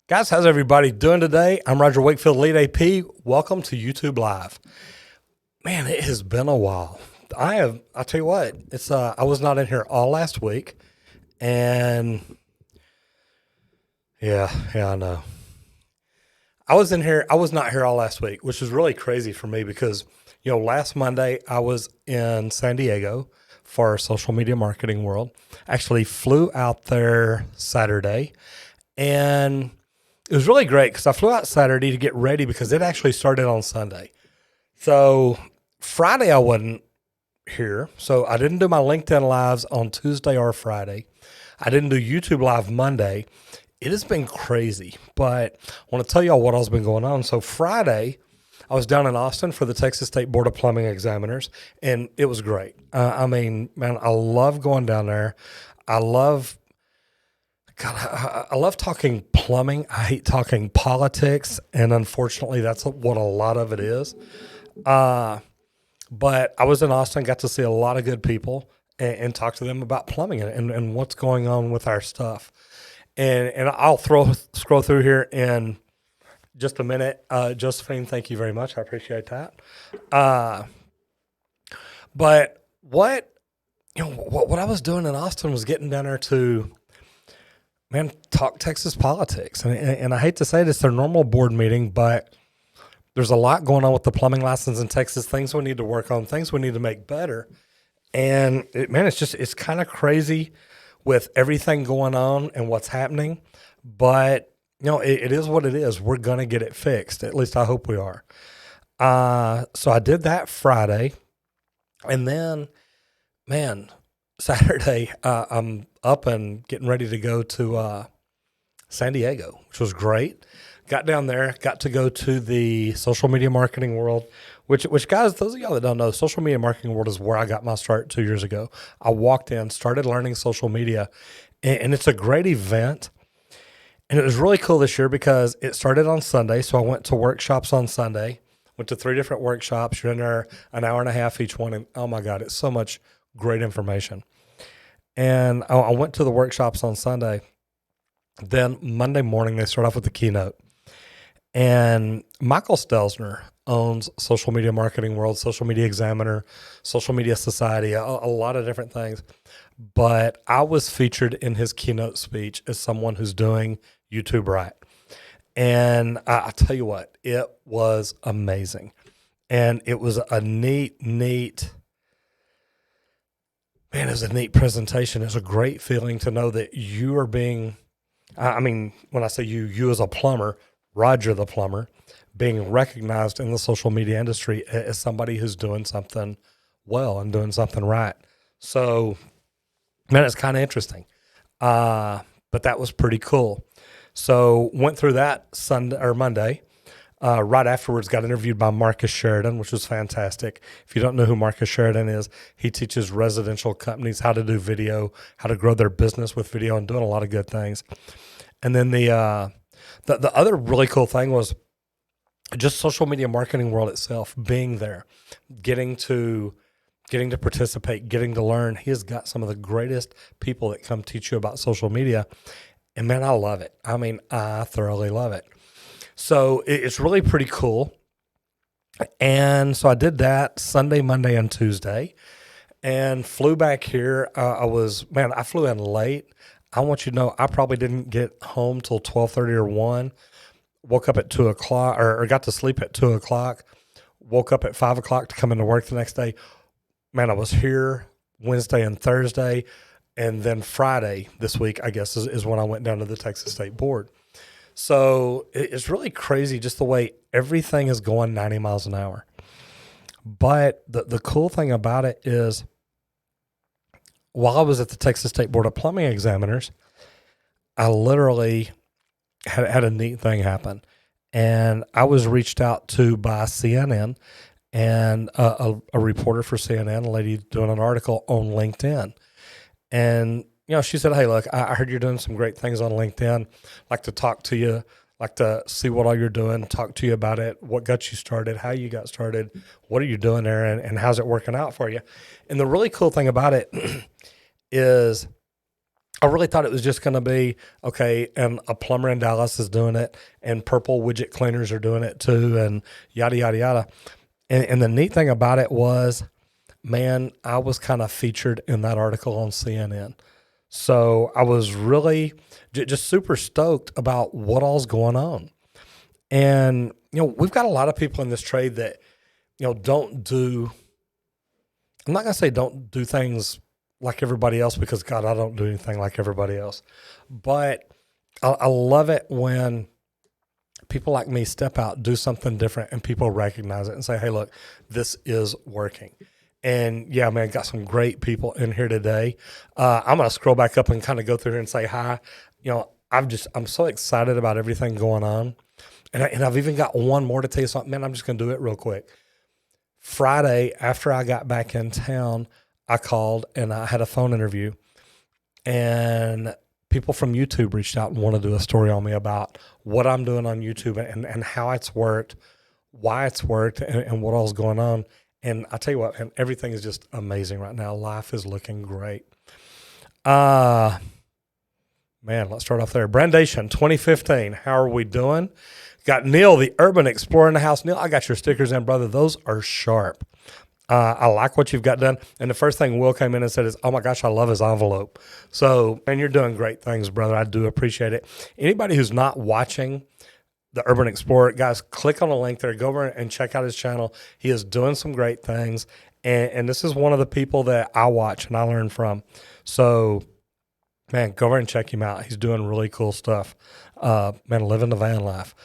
Guys, how's everybody doing today? I'm Roger Wakefield, Lead AP. Welcome to YouTube Live. Man, it has been a while. I'll tell you what, I was not in here all last week. And yeah, I know. I was not here all last week, which is really crazy for me because, last Monday I was in San Diego for our social media marketing world. Actually flew out there Saturday, and it was really great because I flew out Saturday to get ready because it actually started on Sunday. So Friday I wasn't here. So I didn't do my LinkedIn lives on Tuesday or Friday. I didn't do YouTube live Monday. It has been crazy, but I want to tell y'all what else has been going on. So Friday, I was down in Austin for the Texas State Board of Plumbing Examiners, and it was great. Man, I love going down there. I love talking plumbing. I hate talking politics, and unfortunately, that's what a lot of it is. But I was in Austin, got to see a lot of good people and talk to them about plumbing and what's going on with our stuff. And I'll scroll through here in just a minute. Josephine, thank you very much. I appreciate that. But what I was doing in Austin was getting down there to, talk Texas politics. And I hate to say this, their normal board meeting, but there's a lot going on with the plumbing license in Texas, things we need to work on, things we need to make better. And it's kind of crazy with everything going on and what's happening. But, it is what it is. We're going to get it fixed. At least I hope we are. So I did that Friday. And then, Saturday, I'm up and getting ready to go to San Diego, which was great. Got down there, got to go to the social media marketing world, which guys, those of y'all that don't know, social media marketing world is where I got my start 2 years ago. I walked in, started learning social media, and it's a great event. And it was really cool this year because it started on Sunday. So I went to workshops on Sunday, went to 3 different workshops. You're in there an hour and a half each one. And oh my God, it's so much great information. And I went to the workshops on Sunday. Then Monday morning, they start off with the keynote. And Michael Stelzner owns Social Media Marketing World, Social Media Examiner, Social Media Society, a lot of different things. But I was featured in his keynote speech as someone who's doing YouTube right. And I tell you what, it was amazing. And it was a neat presentation. It was a great feeling to know that you are being, when I say you as a plumber, Roger the plumber, being recognized in the social media industry as somebody who's doing something well and doing something right. So, it's kind of interesting. But that was pretty cool. So went through that Sunday or Monday. Right afterwards, got interviewed by Marcus Sheridan, which was fantastic. If you don't know who Marcus Sheridan is, he teaches residential companies how to do video, how to grow their business with video, and doing a lot of good things. And then the other really cool thing was just social media marketing world itself, being there, getting to participate, getting to learn. He has got some of the greatest people that come teach you about social media. And man, I love it. I thoroughly love it. So it's really pretty cool. And so I did that Sunday, Monday, and Tuesday and flew back here. I flew in late. I want you to know I probably didn't get home till 12:30 or 1. Woke up at 2 o'clock or got to sleep at 2 o'clock. Woke up at 5 o'clock to come into work the next day. Man, I was here Wednesday and Thursday. And then Friday this week, I guess, is when I went down to the Texas State Board. So it's really crazy just the way everything is going 90 miles an hour. But the cool thing about it is while I was at the Texas State Board of Plumbing Examiners, I literally had a neat thing happen. And I was reached out to by CNN and a reporter for CNN, a lady doing an article on LinkedIn. And, she said, hey, look, I heard you're doing some great things on LinkedIn. Like to talk to you, like to see what all you're doing, talk to you about it, what got you started, how you got started, what are you doing there, and how's it working out for you? And the really cool thing about it is I really thought it was just going to be, okay, and a plumber in Dallas is doing it, and purple widget cleaners are doing it too, and yada, yada, yada. And the neat thing about it was, man, I was kind of featured in that article on CNN. So I was really just super stoked about what all's going on. And, we've got a lot of people in this trade that, don't do, I'm not going to say don't do things like everybody else, because God, I don't do anything like everybody else. But I love it when people like me step out, do something different, and people recognize it and say, hey, look, this is working. And yeah, man, got some great people in here today. I'm going to scroll back up and kind of go through here and say hi. I'm so excited about everything going on. And I've even got one more to tell you something. Man, I'm just going to do it real quick. Friday, after I got back in town, I called and I had a phone interview, and people from YouTube reached out and want to do a story on me about what I'm doing on YouTube and how it's worked, why it's worked, and what all's going on. And I tell you what, man, everything is just amazing right now. Life is looking great. Man, let's start off there. Brandation 2015. How are we doing? Got Neil, the Urban Explorer, in the house. Neil, I got your stickers in, brother. Those are sharp. I like what you've got done. And the first thing Will came in and said is, oh my gosh, I love his envelope. So, man, you're doing great things, brother. I do appreciate it. Anybody who's not watching the Urban Explorer, guys, click on the link there. Go over and check out his channel. He is doing some great things. And this is one of the people that I watch and I learn from. So, man, go over and check him out. He's doing really cool stuff. Man, living the van life.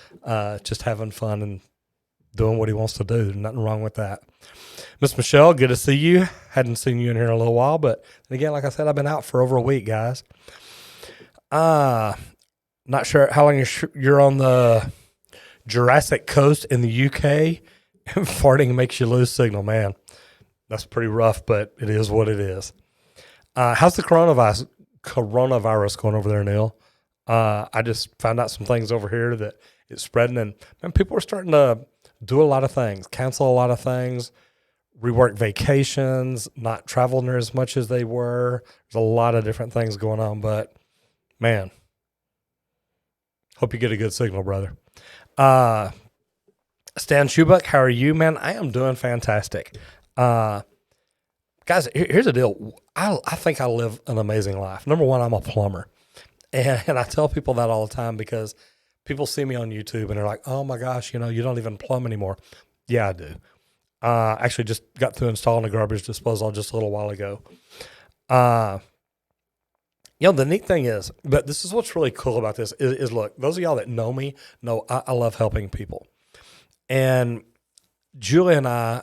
Just having fun and doing what he wants to do. There's nothing wrong with that. Miss Michelle, good to see you. Hadn't seen you in here in a little while, but again, like I said, I've been out for over a week, guys. Not sure how long you're on the Jurassic Coast in the UK. Farting makes you lose signal, man. That's pretty rough, but it is what it is. How's the coronavirus going over there, Neil? I just found out some things over here that it's spreading, and people are starting to do a lot of things, cancel a lot of things, rework vacations, not travel near as much as they were. There's a lot of different things going on, but man, hope you get a good signal, brother. Stan Schubuck, how are you, man? I am doing fantastic. Guys, here's the deal. I think I live an amazing life. Number one, I'm a plumber. And I tell people that all the time because people see me on YouTube and they're like, oh my gosh, you don't even plumb anymore. Yeah, I do. Actually just got through installing a garbage disposal just a little while ago. The neat thing is, but this is what's really cool about this is look, those of y'all that know me know I love helping people. And Julie and I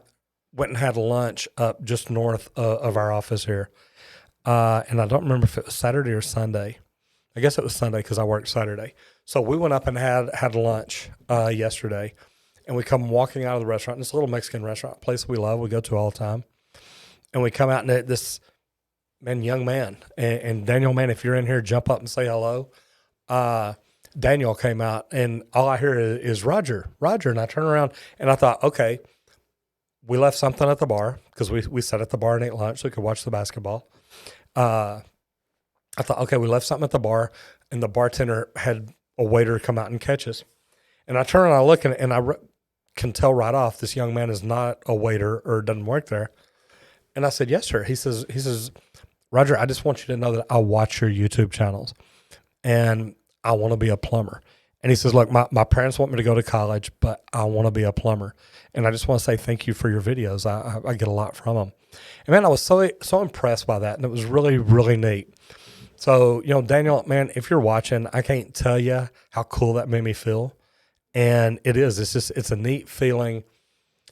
went and had lunch up just north of our office here. And I don't remember if it was Saturday or Sunday. I guess it was Sunday because I worked Saturday. So we went up and had lunch yesterday. And we come walking out of the restaurant. It's a little Mexican restaurant, place we love. We go to all the time. And we come out and this young man. And Daniel, man, if you're in here, jump up and say hello. Daniel came out and all I hear is Roger. And I turn around and I thought, okay, we left something at the bar because we sat at the bar and ate lunch so we could watch the basketball. I thought, okay, we left something at the bar and the bartender had a waiter come out and catch us. And I turn and I look and I can tell right off this young man is not a waiter or doesn't work there. And I said, yes, sir. He says, Roger, I just want you to know that I watch your YouTube channels and I want to be a plumber. And he says, look, my parents want me to go to college, but I want to be a plumber. And I just want to say thank you for your videos. I get a lot from them. And man, I was so impressed by that. And it was really, really neat. So, Daniel, man, if you're watching, I can't tell you how cool that made me feel. And it's a neat feeling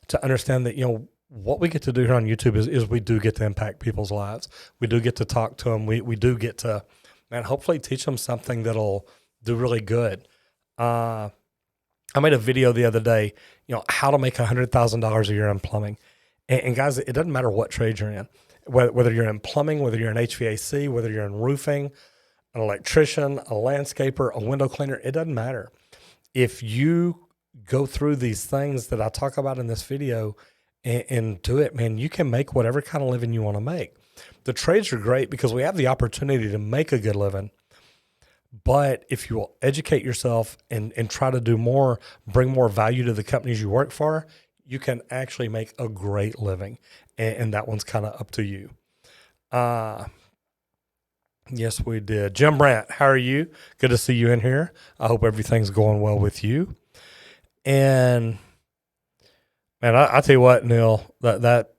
to understand that, what we get to do here on YouTube is we do get to impact people's lives. We do get to talk to them. We do get to, man, hopefully teach them something that'll do really good. I made a video the other day, how to make $100,000 a year in plumbing. And guys, it doesn't matter what trade you're in, whether you're in plumbing, whether you're in HVAC, whether you're in roofing, an electrician, a landscaper, a window cleaner, it doesn't matter. If you go through these things that I talk about in this video and do it, man, you can make whatever kind of living you want to make. The trades are great because we have the opportunity to make a good living. But if you will educate yourself and try to do more, bring more value to the companies you work for, you can actually make a great living. And that one's kind of up to you. Yes, we did. Jim Brandt, how are you? Good to see you in here. I hope everything's going well with you. And man, I tell you what, Neil, that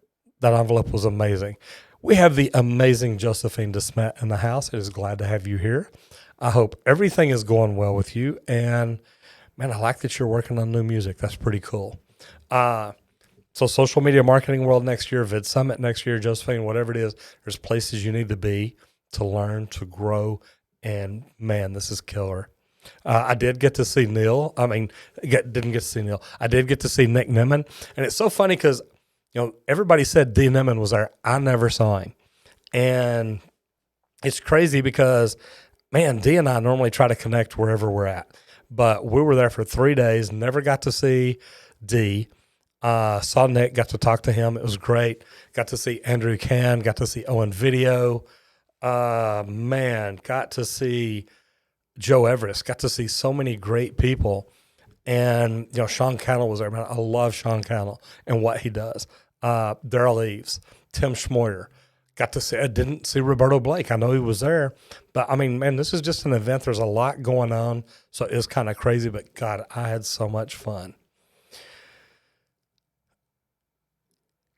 envelope was amazing. We have the amazing Josephine DeSmet in the house. It is glad to have you here. I hope everything is going well with you. And man, I like that you're working on new music. That's pretty cool. So social media marketing world next year, Vid Summit next year, Josephine, whatever it is, there's places you need to be to learn, to grow. And man, this is killer. I did get to see Neil. Didn't get to see Neil. I did get to see Nick Nimmin. And it's so funny because, everybody said D. Nimmin was there. I never saw him. And it's crazy because, man, D and I normally try to connect wherever we're at. But we were there for 3 days, never got to see D. Saw Nick, got to talk to him. It was great. Got to see Andrew Can, got to see Owen Video. Got to see Joe Everest, got to see so many great people. And, Sean Cannell was there. Man, I love Sean Cannell and what he does. Daryl Eves, Tim Schmoyer. Got to see, I didn't see Roberto Blake. I know he was there. But, this is just an event. There's a lot going on. So it's kind of crazy. But, God, I had so much fun.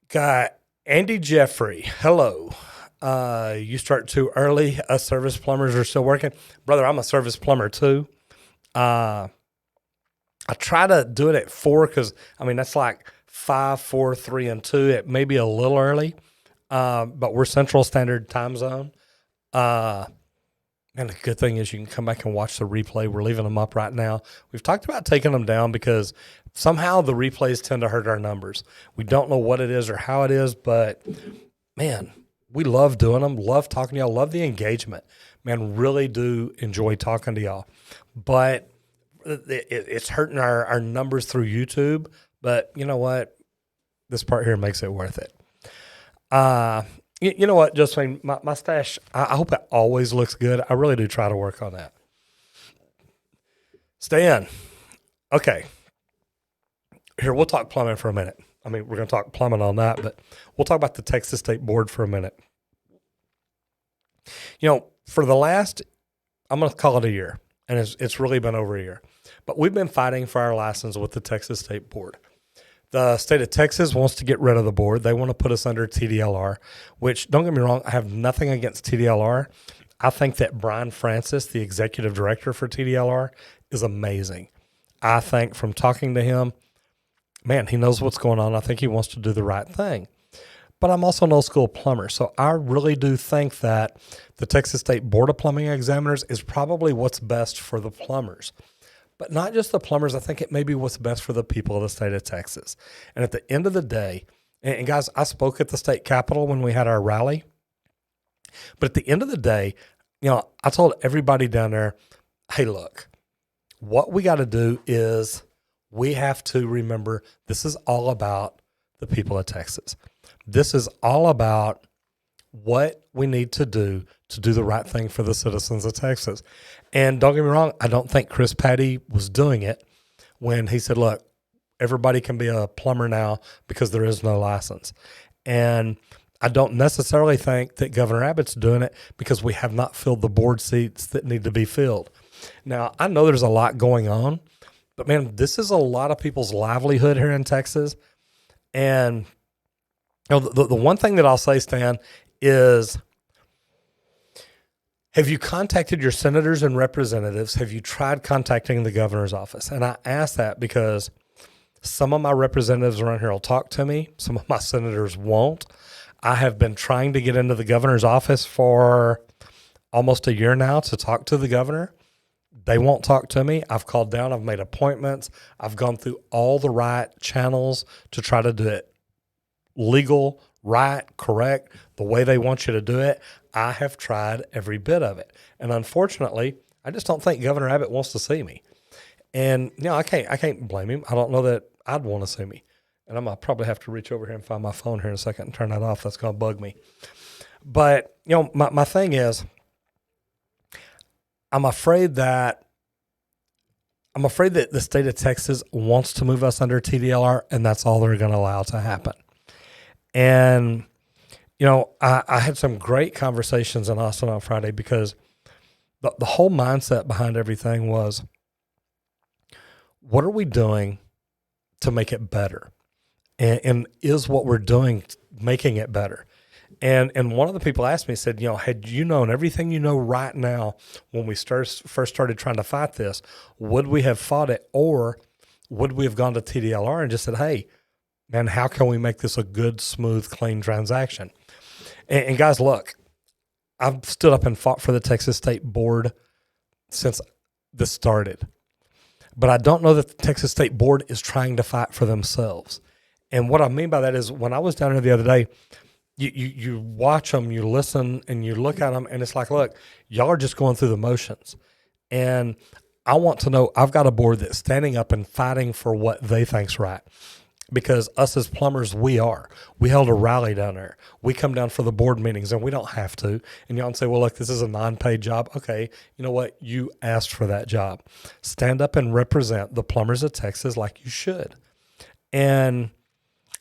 Got Andy Jeffrey. Hello. You start too early. Us service plumbers are still working. Brother, I'm a service plumber too. I try to do it at 4 because, that's like 5, 4, 3, and 2. It may be a little early, but we're Central Standard Time Zone. And the good thing is you can come back and watch the replay. We're leaving them up right now. We've talked about taking them down because somehow the replays tend to hurt our numbers. We don't know what it is or how it is, but, man, we love doing them, love talking to y'all, love the engagement. Man, really do enjoy talking to y'all. But it's hurting our numbers through YouTube. But you know what? This part here makes it worth it. You know what, Josephine, my stash, I hope it always looks good. I really do try to work on that. Stay in. Okay. Here, we'll talk plumbing for a minute. We're going to talk plumbing on that, but we'll talk about the Texas State Board for a minute. For the last, I'm going to call it a year, and it's really been over a year, but we've been fighting for our license with the Texas State Board. The state of Texas wants to get rid of the board. They want to put us under TDLR, which, don't get me wrong, I have nothing against TDLR. I think that Brian Francis, the executive director for TDLR, is amazing. I think from talking to him, man, he knows what's going on. I think he wants to do the right thing. But I'm also an old school plumber, so I really do think that the Texas State Board of Plumbing Examiners is probably what's best for the plumbers. But not just the plumbers, I think it may be what's best for the people of the state of Texas. And at the end of the day, and guys, I spoke at the state capitol when we had our rally. But at the end of the day, I told everybody down there, hey, look, what we got to do is we have to remember this is all about the people of Texas. This is all about what we need to do the right thing for the citizens of Texas. And don't get me wrong, I don't think Chris Patty was doing it when he said, look, everybody can be a plumber now because there is no license. And I don't necessarily think that Governor Abbott's doing it because we have not filled the board seats that need to be filled. Now, I know there's a lot going on, but man, this is a lot of people's livelihood here in Texas. And the one thing that I'll say, Stan, is have you contacted your senators and representatives? Have you tried contacting the governor's office? And I ask that because some of my representatives around here will talk to me. Some of my senators won't. I have been trying to get into the governor's office for almost a year now to talk to the governor. They won't talk to me. I've called down. I've made appointments. I've gone through all the right channels to try to do it legal, right, correct, the way they want you to do it. I have tried every bit of it. And unfortunately, I just don't think Governor Abbott wants to see me. And, I can't blame him. I don't know that I'd want to see me. And I'm going to probably have to reach over here and find my phone here in a second and turn that off. That's going to bug me. But, my thing is, I'm afraid that the state of Texas wants to move us under TDLR, and that's all they're going to allow to happen. And, I had some great conversations in Austin on Friday because the whole mindset behind everything was, what are we doing to make it better? And is what we're doing making it better? And one of the people asked me, said, had you known everything you know right now when we first started trying to fight this, would we have fought it, or would we have gone to TDLR and just said, hey, man, how can we make this a good, smooth, clean transaction? And guys, look, I've stood up and fought for the Texas State Board since this started. But I don't know that the Texas State Board is trying to fight for themselves. And what I mean by that is, when I was down here the other day, you watch them, you listen, and you look at them, and it's like, look, y'all are just going through the motions. And I want to know, I've got a board that's standing up and fighting for what they think's right. Because us as plumbers, we held a rally down there. We come down for the board meetings, and we don't have to. And y'all can say, well, look, this is a non-paid job. Okay, you know what? You asked for that job. Stand up and represent the plumbers of Texas like you should. And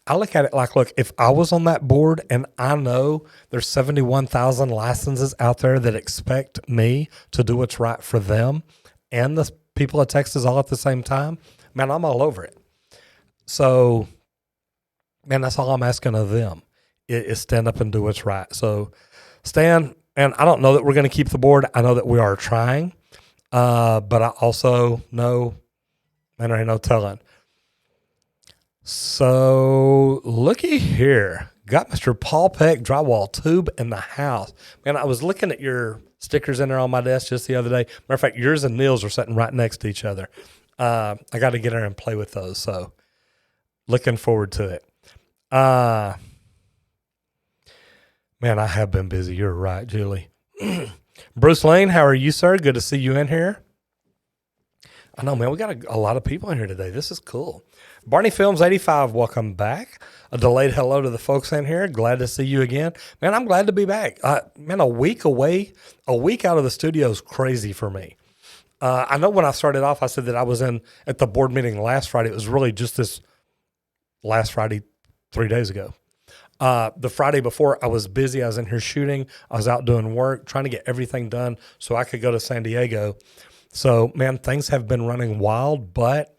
I look at it like, look, if I was on that board and I know there's 71,000 licenses out there that expect me to do what's right for them and the people of Texas all at the same time, man, I'm all over it. So, man, that's all I'm asking of them is stand up and do what's right. So stand, and I don't know that we're going to keep the board. I know that we are trying, but I also know, man, there ain't no telling. So looky here, got Mr. Paul Peck drywall tube in the house. Man, I was looking at your stickers in there on my desk just the other day. Matter of fact, yours and Neil's are sitting right next to each other. I got to get in there and play with those. So looking forward to it. Man, I have been busy. You're right, Julie. Bruce Lane, how are you, sir? Good to see you in here. I know, man, we got a lot of people in here today. This is cool. Barney Films 85, welcome back. A delayed hello to the folks in here. Glad to see you again. Man, I'm glad to be back. Man, a week away, a week out of the studio is crazy for me. I know when I started off, I said that I was at the board meeting last Friday. It was really just this last Friday, 3 days ago. The Friday before, I was busy. I was in here shooting. I was out doing work, trying to get everything done so I could go to San Diego. So, man, things have been running wild, but,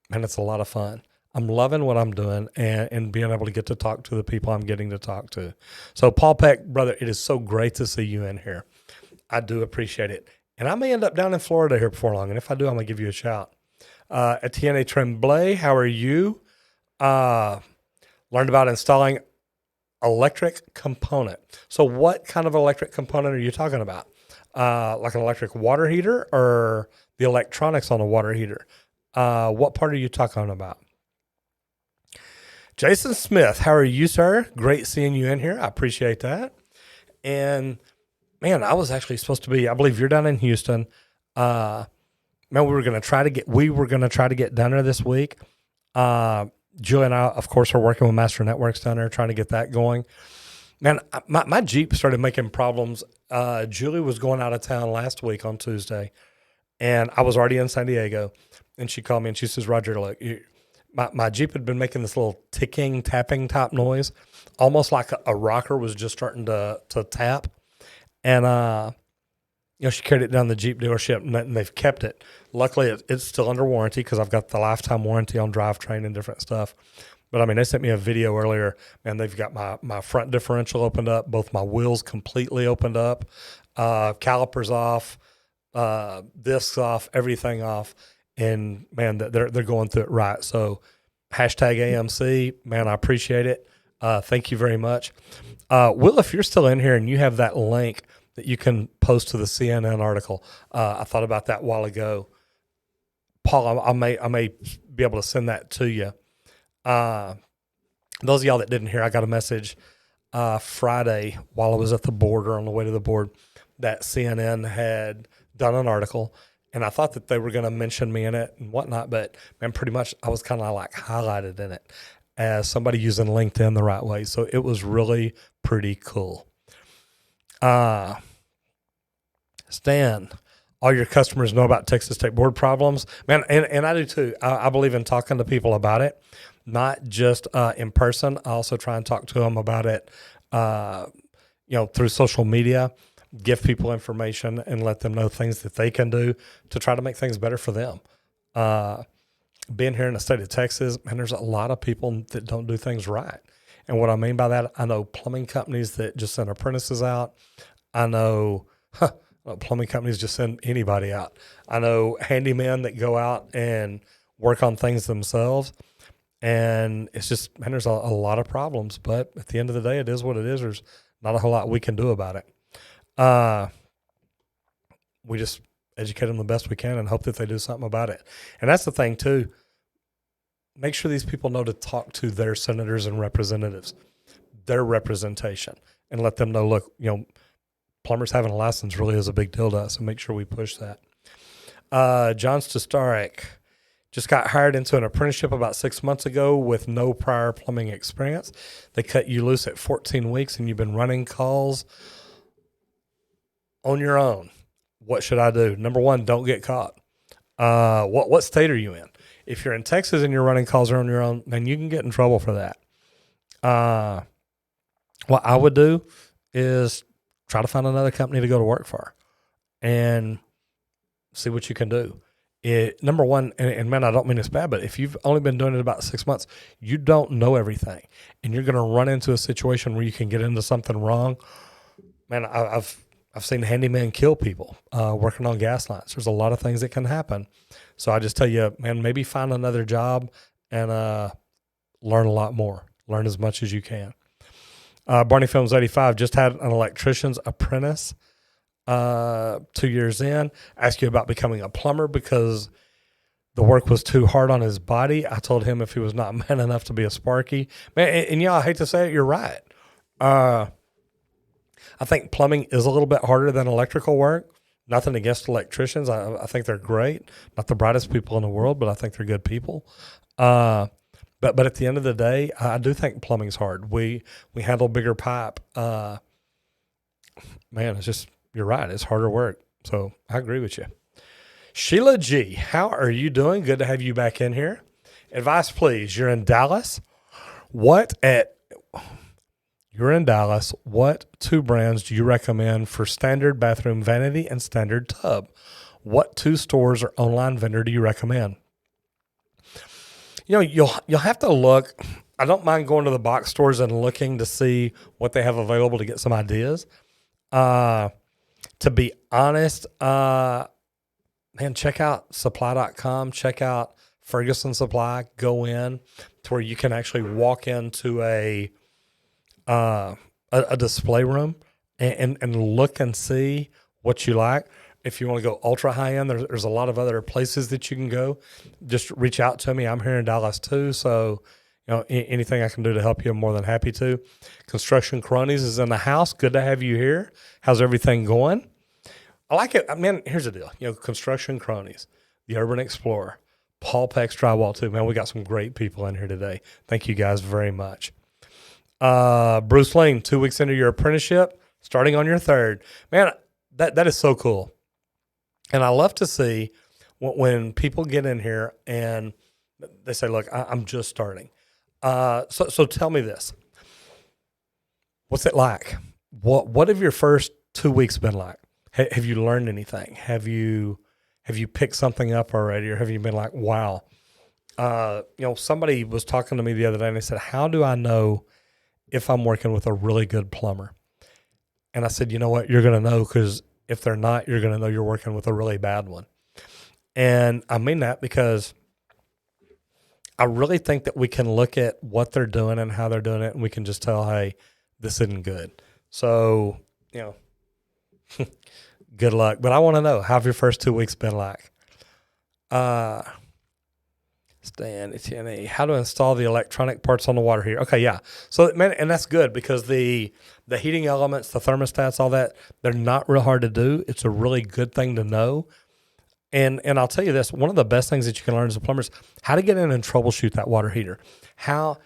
man, it's a lot of fun. I'm loving what I'm doing and being able to get to talk to the people I'm getting to talk to. So, Paul Peck, brother, it is so great to see you in here. I do appreciate it. And I may end up down in Florida here before long, and if I do, I'm going to give you a shout. Etienne Tremblay, how are you? Learned about installing electric component. So what kind of electric component are you talking about? Like an electric water heater or the electronics on a water heater? What part are you talking about? Jason Smith, how are you, sir? Great seeing you in here. I appreciate that. And man, I was actually supposed to be, I believe you're down in Houston. Man, we were going to try to get down there this week. Julie and I, of course, are working with Master Networks down there, trying to get that going. Man, my Jeep started making problems. Julie was going out of town last week on Tuesday, and I was already in San Diego. And she called me and she says, Roger, look, my Jeep had been making this little ticking, tapping type noise, almost like a rocker was just starting to tap. And, she carried it down the Jeep dealership, and they've kept it. Luckily, it's still under warranty because I've got the lifetime warranty on drivetrain and different stuff. But, I mean, they sent me a video earlier, and they've got my front differential opened up, both my wheels completely opened up, calipers off, discs off, everything off. And, man, they're going through it right. So, hashtag AMC, man, I appreciate it. Thank you very much. Will, if you're still in here and you have that link that you can post to the CNN article, I thought about that a while ago. Paul, I may be able to send that to you. Those of y'all that didn't hear, I got a message Friday while I was at the border on the way to the board that CNN had done an article, and I thought that they were going to mention me in it and whatnot, but man, pretty much I was kind of like highlighted in it as somebody using LinkedIn the right way. So it was really pretty cool. Stan, all your customers know about Texas Tech board problems, man, and I do too. I believe in talking to people about it, not just in person. I also try and talk to them about it, through social media. Give people information and let them know things that they can do to try to make things better for them. Being here in the state of Texas, man, there's a lot of people that don't do things right. And what I mean by that, I know plumbing companies that just send apprentices out. I know plumbing companies just send anybody out. I know handymen that go out and work on things themselves. And it's just, man, there's a lot of problems. But at the end of the day, it is what it is. There's not a whole lot we can do about it. We just educate them the best we can and hope that they do something about it. And that's the thing too. Make sure these people know to talk to their senators and representatives, their representation, and let them know, look, plumbers having a license really is a big deal to us, and make sure we push that. John Stostarek just got hired into an apprenticeship about 6 months ago with no prior plumbing experience. They cut you loose at 14 weeks and you've been running calls on your own. What should I do? Number one, don't get caught. What state are you in? If you're in Texas and you're running calls on your own, then you can get in trouble for that. What I would do is try to find another company to go to work for and see what you can do. Number one, and man, I don't mean this bad, but if you've only been doing it about 6 months, you don't know everything, and you're going to run into a situation where you can get into something wrong. Man, I've seen handymen kill people working on gas lines. There's a lot of things that can happen. So I just tell you, man, maybe find another job and learn a lot more. Learn as much as you can. Barney Films 85 just had an electrician's apprentice 2 years in. Asked you about becoming a plumber because the work was too hard on his body. I told him if he was not man enough to be a Sparky. Man, and I hate to say it, you're right. I think plumbing is a little bit harder than electrical work. Nothing against electricians. I think they're great. Not the brightest people in the world, but I think they're good people. But at the end of the day, I do think plumbing's hard. We handle bigger pipe. Man, it's just, you're right. It's harder work. So I agree with you. Sheila G., how are you doing? Good to have you back in here. Advice, please. You're in Dallas. What two brands do you recommend for standard bathroom vanity and standard tub? What two stores or online vendor do you recommend? You'll have to look. I don't mind going to the box stores and looking to see what they have available to get some ideas. To be honest, man, check out supply.com, check out Ferguson Supply, go in to where you can actually walk into a display room and look and see what you like. If you want to go ultra high end, there's a lot of other places that you can go. Just reach out to me. I'm here in Dallas too. So, anything I can do to help you, I'm more than happy to. Construction Cronies is in the house. Good to have you here. How's everything going? I like it. Man, here's the deal. Construction Cronies, the Urban Explorer, Paul Peck's Drywall too. Man, we got some great people in here today. Thank you guys very much. Bruce Lane, 2 weeks into your apprenticeship, starting on your third. Man, that is so cool. And I love to see when people get in here and they say, look, I'm just starting. So tell me this. What's it like? What have your first 2 weeks been like? Have you learned anything? Have you picked something up already, or have you been like, wow? Somebody was talking to me the other day and they said, how do I know if I'm working with a really good plumber? And I said, you know what? You're going to know, because if they're not, you're going to know you're working with a really bad one. And I mean that because I really think that we can look at what they're doing and how they're doing it, and we can just tell, hey, this isn't good. So, good luck. But I want to know, how have your first 2 weeks been like? Stan, Etienne, how to install the electronic parts on the water heater. Okay, yeah. So, man, and that's good, because the heating elements, the thermostats, all that, they're not real hard to do. It's a really good thing to know. And I'll tell you this, one of the best things that you can learn as a plumber is how to get in and troubleshoot that water heater. How,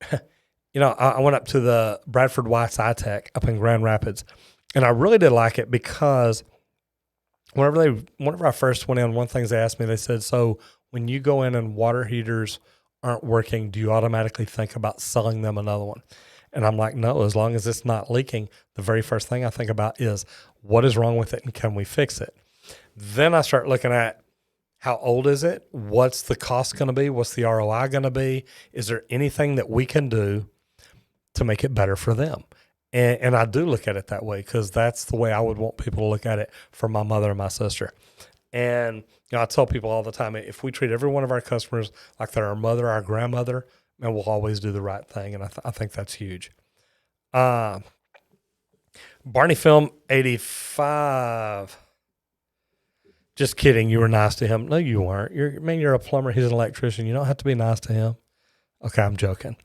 I went up to the Bradford White's iTech up in Grand Rapids, And I really did like it because whenever I first went in, one thing they asked me, they said, so when you go in and water heaters aren't working, do you automatically think about selling them another one? And I'm like, no, as long as it's not leaking, the very first thing I think about is what is wrong with it and can we fix it? Then I start looking at how old is it? What's the cost going to be? What's the ROI going to be? Is there anything that we can do to make it better for them? And I do look at it that way because that's the way I would want people to look at it for my mother and my sister. And I tell people all the time, if we treat every one of our customers like they're our mother, our grandmother, and we'll always do the right thing. And I think that's huge. Barney Film 85. Just kidding. You were nice to him. No, you weren't. You're a plumber. He's an electrician. You don't have to be nice to him. Okay, I'm joking.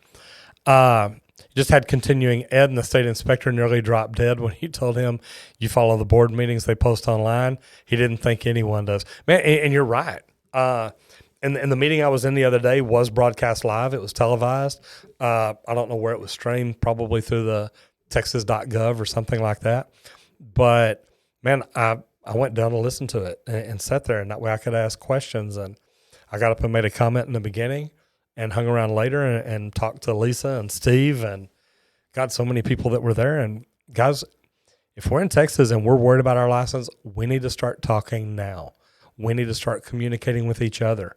Just had continuing ed, and the state inspector nearly dropped dead when he told him, you follow the board meetings they post online. He didn't think anyone does. Man, and you're right. And the meeting I was in the other day was broadcast live. It was televised. I don't know where it was streamed, probably through the texas.gov or something like that. But, man, I went down to listen to it and sat there, and that way I could ask questions. And I got up and made a comment in the beginning and hung around later and talked to Lisa and Steve and got so many people that were there. And, guys, if we're in Texas and we're worried about our license, we need to start talking now. We need to start communicating with each other.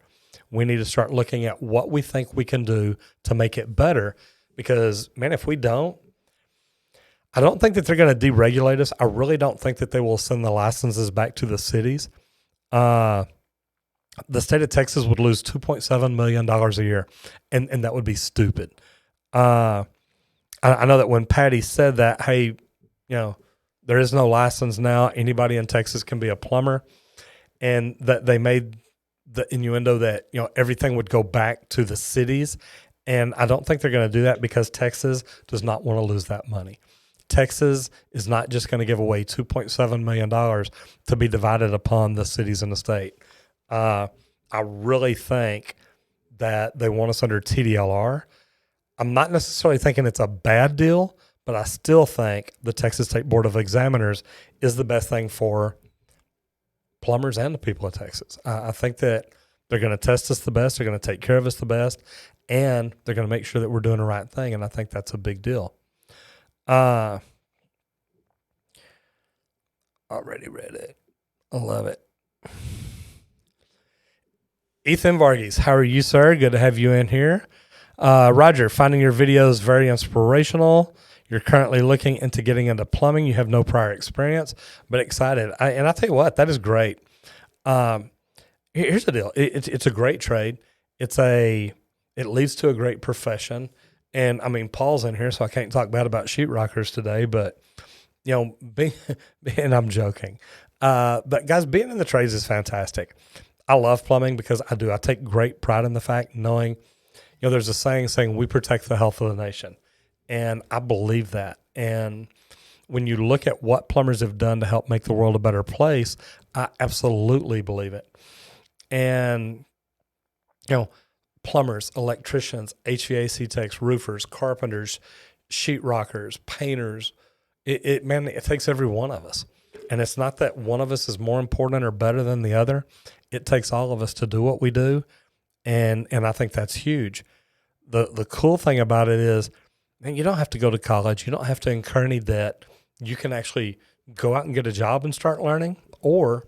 We need to start looking at what we think we can do to make it better because, man, if we don't, I don't think that they're going to deregulate us. I really don't think that they will send the licenses back to the cities. The state of Texas would lose $2.7 million a year, and that would be stupid. I know that when Patty said that, hey, there is no license now. Anybody in Texas can be a plumber, and that they made the innuendo that, everything would go back to the cities. And I don't think they're going to do that because Texas does not want to lose that money. Texas is not just going to give away $2.7 million to be divided upon the cities in the state. I really think that they want us under TDLR. I'm not necessarily thinking it's a bad deal, but I still think the Texas State Board of Examiners is the best thing for plumbers and the people of Texas. I think that they're going to test us the best. They're going to take care of us the best, and they're going to make sure that we're doing the right thing. And I think that's a big deal. Already read it. I love it. Ethan Varghese, how are you, sir? Good to have you in here. Roger, finding your videos very inspirational. You're currently looking into getting into plumbing. You have no prior experience, but excited. And I'll tell you what, that is great. Here's the deal. It's a great trade. It leads to a great profession. And I mean, Paul's in here, so I can't talk bad about sheetrockers today, but and I'm joking. But guys, being in the trades is fantastic. I love plumbing because I take great pride in the fact knowing, there's a saying we protect the health of the nation. And I believe that. And when you look at what plumbers have done to help make the world a better place, I absolutely believe it. And, plumbers, electricians, HVAC techs, roofers, carpenters, sheetrockers, painters, it takes every one of us. And it's not that one of us is more important or better than the other. It takes all of us to do what we do. And I think that's huge. The cool thing about it is, man, you don't have to go to college. You don't have to incur any debt. You can actually go out and get a job and start learning, or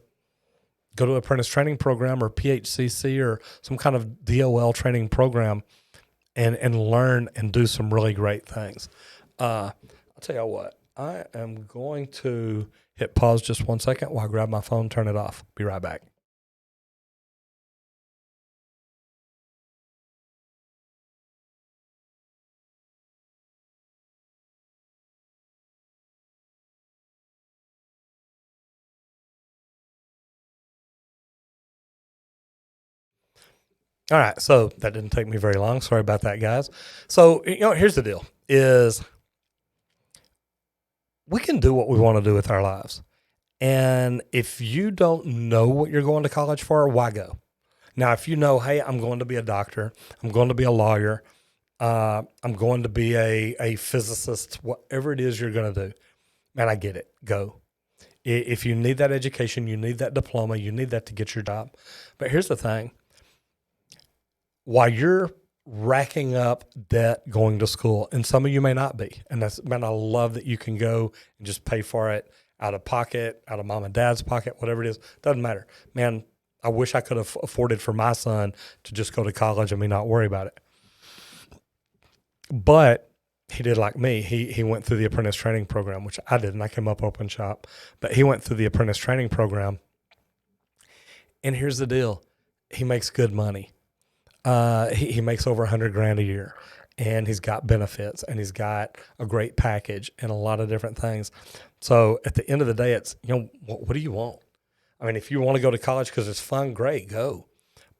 go to an apprentice training program or PHCC or some kind of DOL training program and learn and do some really great things. I'll tell you what, I am going to hit pause just 1 second while I grab my phone, turn it off. Be right back. All right, so that didn't take me very long. Sorry about that, guys. So, here's the deal, is we can do what we want to do with our lives. And if you don't know what you're going to college for, why go? Now, if you know, hey, I'm going to be a doctor, I'm going to be a lawyer, I'm going to be a physicist, whatever it is you're going to do, man, I get it. Go. If you need that education, you need that diploma, you need that to get your job. But here's the thing. While you're racking up debt going to school, and some of you may not be, and that's, man, I love that you can go and just pay for it out of pocket, out of mom and dad's pocket, whatever it is, doesn't matter. Man, I wish I could have afforded for my son to just go to college and me not worry about it. But he did like me. He went through the apprentice training program, which I didn't. I came up open shop. But he went through the apprentice training program. And here's the deal. He makes good money. He makes over $100,000 a year. And he's got benefits. And he's got a great package and a lot of different things. So at the end of the day, it's, what do you want? I mean, if you want to go to college because it's fun, great, go.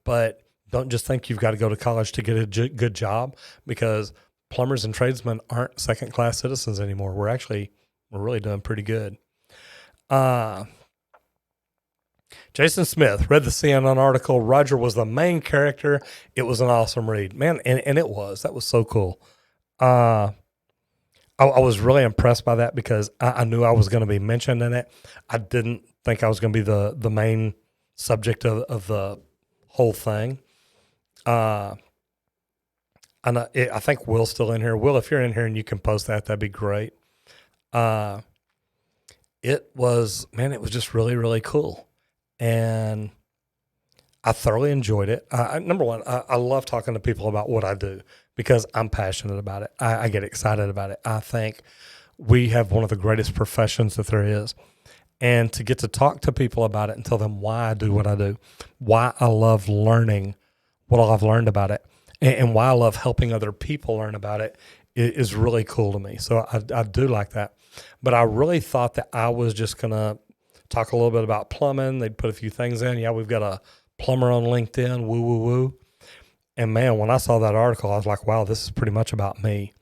But don't just think you've got to go to college to get a good job, because plumbers and tradesmen aren't second-class citizens anymore. We're really doing pretty good. Jason Smith, read the CNN article. Roger was the main character. It was an awesome read. Man, and it was. That was so cool. I was really impressed by that because I knew I was going to be mentioned in it. I didn't think I was going to be the main subject of the whole thing. And I think Will's still in here. Will, if you're in here and you can post that, that'd be great. It was just really, really cool. And I thoroughly enjoyed it. Number one, I love talking to people about what I do because I'm passionate about it. I get excited about it. I think we have one of the greatest professions that there is. And to get to talk to people about it and tell them why I do what I do, why I love learning what I've learned about it, and why I love helping other people learn about it is really cool to me. So I do like that. But I really thought that I was just going to talk a little bit about plumbing. They'd put a few things in. Yeah, we've got a plumber on LinkedIn, woo, woo, woo. And man, when I saw that article, I was like, wow, this is pretty much about me.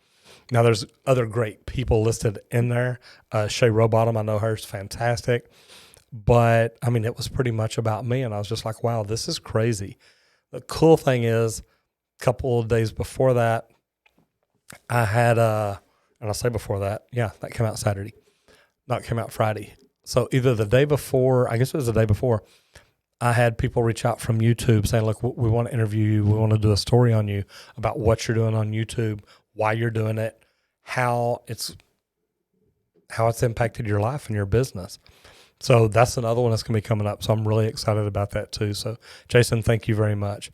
Now, there's other great people listed in there. Shay Rowbottom, I know her's fantastic. But, I mean, it was pretty much about me. And I was just like, wow, this is crazy. The cool thing is, a couple of days before that, I had, and I'll say before that, yeah, that came out Saturday. Not came out Friday. So either the day before, I guess it was the day before, I had people reach out from YouTube saying, look, we want to interview you. We want to do a story on you about what you're doing on YouTube, why you're doing it, how it's impacted your life and your business. So that's another one that's going to be coming up. So I'm really excited about that too. So Jason, thank you very much.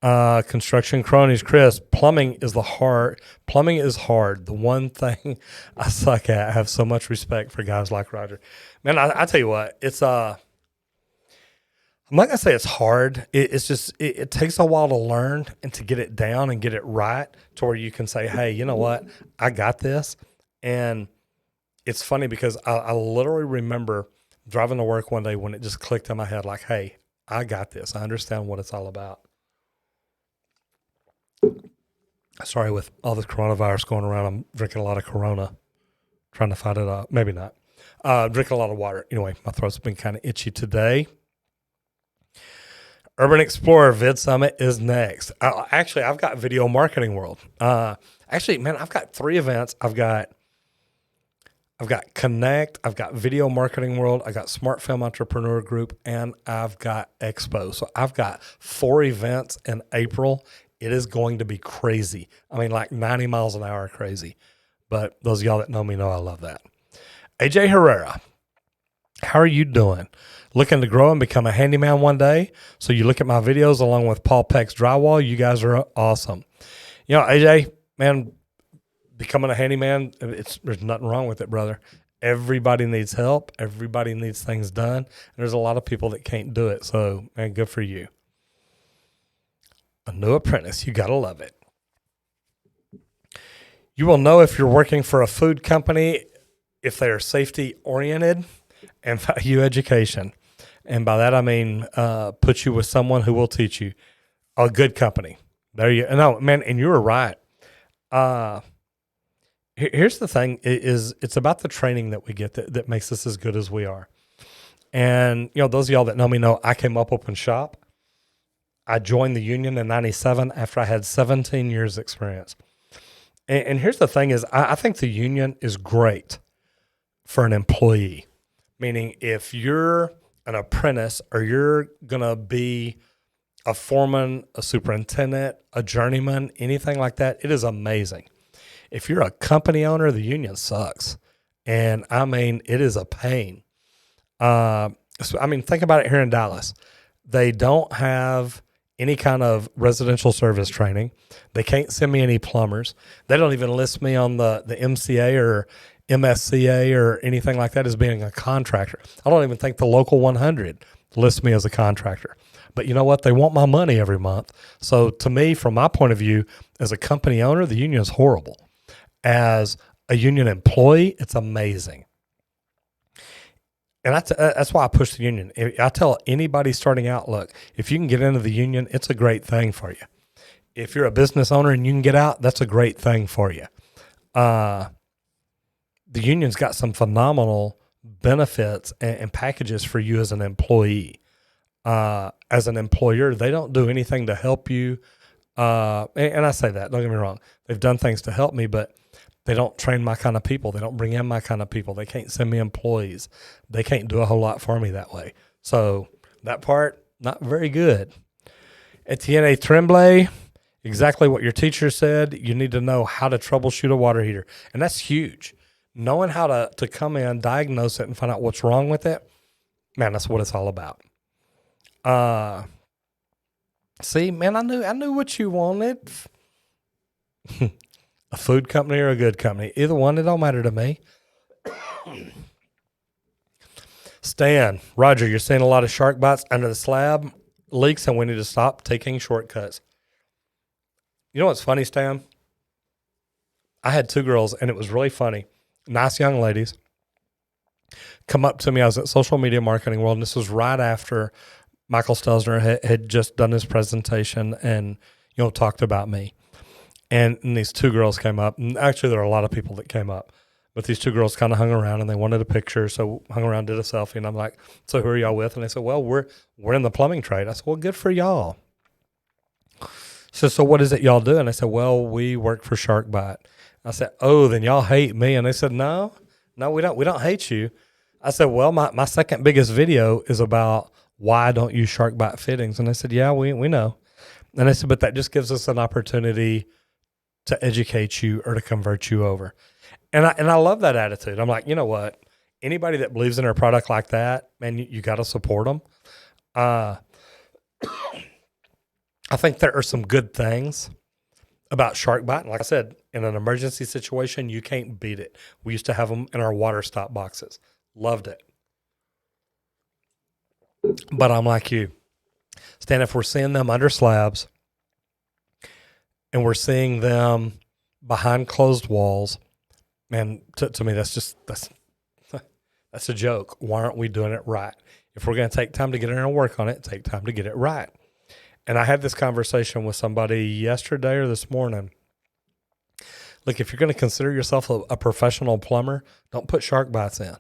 Construction cronies, Chris, plumbing is hard. The one thing I suck at. I have so much respect for guys like Roger. Man, I tell you what, it's, I'm not going to say it's hard. It's just, it takes a while to learn and to get it down and get it right to where you can say, hey, you know what? I got this. And it's funny because I literally remember driving to work one day when it just clicked in my head like, hey, I got this. I understand what it's all about. Sorry, with all this coronavirus going around, I'm drinking a lot of Corona, trying to fight it out. Maybe not. Drinking a lot of water. Anyway, my throat's been kind of itchy today. Urban Explorer Vid Summit is next. Actually, I've got Video Marketing World. Actually, man, I've got 3 events. I've got Connect, I've got Video Marketing World, I got Smart Film Entrepreneur Group, and I've got Expo. So I've got 4 events in April. It is going to be crazy. I mean, like 90 miles an hour crazy. But those of y'all that know me know I love that. AJ Herrera, how are you doing? Looking to grow and become a handyman one day? So you look at my videos along with Paul Peck's Drywall. You guys are awesome. You know, AJ, man, becoming a handyman, there's nothing wrong with it, brother. Everybody needs help. Everybody needs things done. And there's a lot of people that can't do it. So, man, good for you. A new apprentice. You got to love it. You will know if you're working for a food company if they are safety oriented and value education. And by that, I mean, put you with someone who will teach you. A good company. There you go. No, man, and you were right. Here's the thing is it's about the training that we get that makes us as good as we are. And, you know, those of y'all that know me know I came up open shop. I joined the union in 97 after I had 17 years experience. And here's the thing is I think the union is great for an employee. Meaning if you're an apprentice or you're going to be a foreman, a superintendent, a journeyman, anything like that, it is amazing. If you're a company owner, the union sucks. And I mean, it is a pain. Think about it here in Dallas. They don't have any kind of residential service training. They can't send me any plumbers. They don't even list me on the MCA or MSCA or anything like that as being a contractor. I don't even think the local 100 lists me as a contractor. But you know what? They want my money every month. So to me, from my point of view, as a company owner, the union is horrible. As a union employee, it's amazing. And that's why I push the union. I tell anybody starting out, look, if you can get into the union, it's a great thing for you. If you're a business owner and you can get out, that's a great thing for you. The union's got some phenomenal benefits and packages for you as an employee. As an employer, they don't do anything to help you. And I say that, don't get me wrong. They've done things to help me, but they don't train my kind of people. They don't bring in my kind of people. They can't send me employees. They can't do a whole lot for me that way. So that part, not very good. Etienne Tremblay, exactly what your teacher said. You need to know how to troubleshoot a water heater. And that's huge. Knowing how to come in, diagnose it, and find out what's wrong with it, man, that's what it's all about. See, man, I knew what you wanted. A food company or a good company. Either one, it don't matter to me. Stan, Roger, you're seeing a lot of shark bites under the slab leaks, and we need to stop taking shortcuts. You know what's funny, Stan? I had two girls, and it was really funny. Nice young ladies come up to me. I was at Social Media Marketing World, and this was right after Michael Stelzner had just done his presentation and, talked about me. And these two girls came up. And actually, there were a lot of people that came up. But these two girls kind of hung around, and they wanted a picture. So hung around, did a selfie. And I'm like, so who are y'all with? And they said, well, we're in the plumbing trade. I said, well, good for y'all. So what is it y'all do? And I said, well, we work for Shark Bite. I said, oh, then y'all hate me. And they said, no, we don't. We don't hate you. I said, well, my second biggest video is about why I don't use Shark Bite fittings. And they said, yeah, we know. And I said, but that just gives us an opportunity to educate you or to convert you over. And I love that attitude. I'm like, you know what? Anybody that believes in their product like that, man, you got to support them. I think there are some good things about Shark Bite. Like I said, in an emergency situation, you can't beat it. We used to have them in our water stop boxes. Loved it. But I'm like you. Stan, if we're seeing them under slabs and we're seeing them behind closed walls, man, to me, that's a joke. Why aren't we doing it right? If we're going to take time to get in and work on it, take time to get it right. And I had this conversation with somebody yesterday or this morning. Look, if you're going to consider yourself a professional plumber, don't put shark bites in.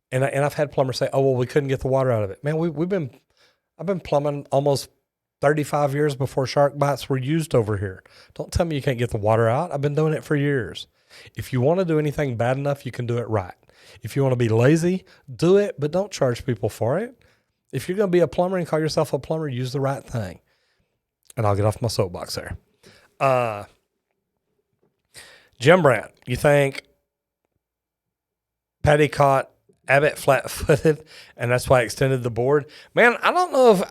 And I've had plumbers say, oh, well, we couldn't get the water out of it. Man, I've been plumbing almost 35 years before shark bites were used over here. Don't tell me you can't get the water out. I've been doing it for years. If you want to do anything bad enough, you can do it right. If you want to be lazy, do it, but don't charge people for it. If you're going to be a plumber and call yourself a plumber, use the right thing. And I'll get off my soapbox there. Jim Brandt, you think Patty caught Abbott flat-footed and that's why I extended the board? Man, I don't know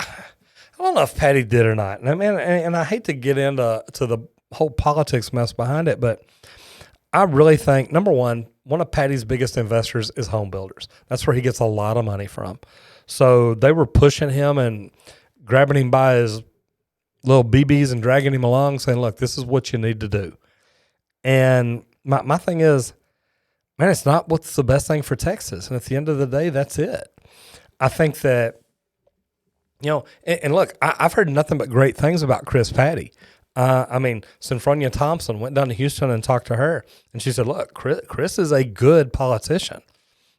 if Patty did or not. And I hate to get into the whole politics mess behind it, but I really think, number one of Patty's biggest investors is home builders. That's where he gets a lot of money from. So they were pushing him and grabbing him by his little BBs and dragging him along saying, look, this is what you need to do. And my thing is, man, it's not what's the best thing for Texas. And at the end of the day, that's it. I think that, and look, I've heard nothing but great things about Chris Patty. Sinfronia Thompson went down to Houston and talked to her. And she said, look, Chris is a good politician.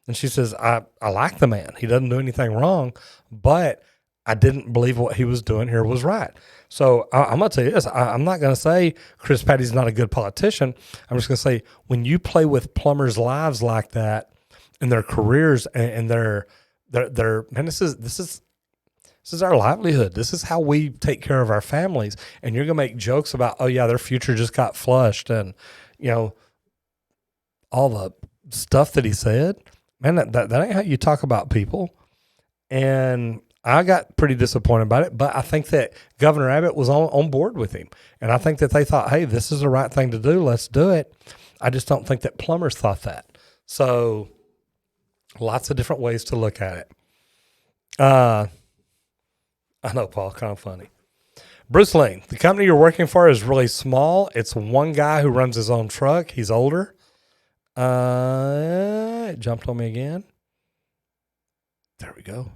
And she says, I like the man. He doesn't do anything wrong, but I didn't believe what he was doing here was right. So I'm going to tell you this. I'm not going to say Chris Patty's not a good politician. I'm just going to say when you play with plumbers' lives like that and their careers and their man, this is our livelihood. This is how we take care of our families. And you're going to make jokes about, oh yeah, their future just got flushed and, you know, all the stuff that he said. Man, that ain't how you talk about people. And I got pretty disappointed about it, but I think that Governor Abbott was on board with him. And I think that they thought, hey, this is the right thing to do. Let's do it. I just don't think that plumbers thought that. So lots of different ways to look at it. I know, Paul, kind of funny. Bruce Lane, the company you're working for is really small. It's one guy who runs his own truck. He's older. It jumped on me again. There we go.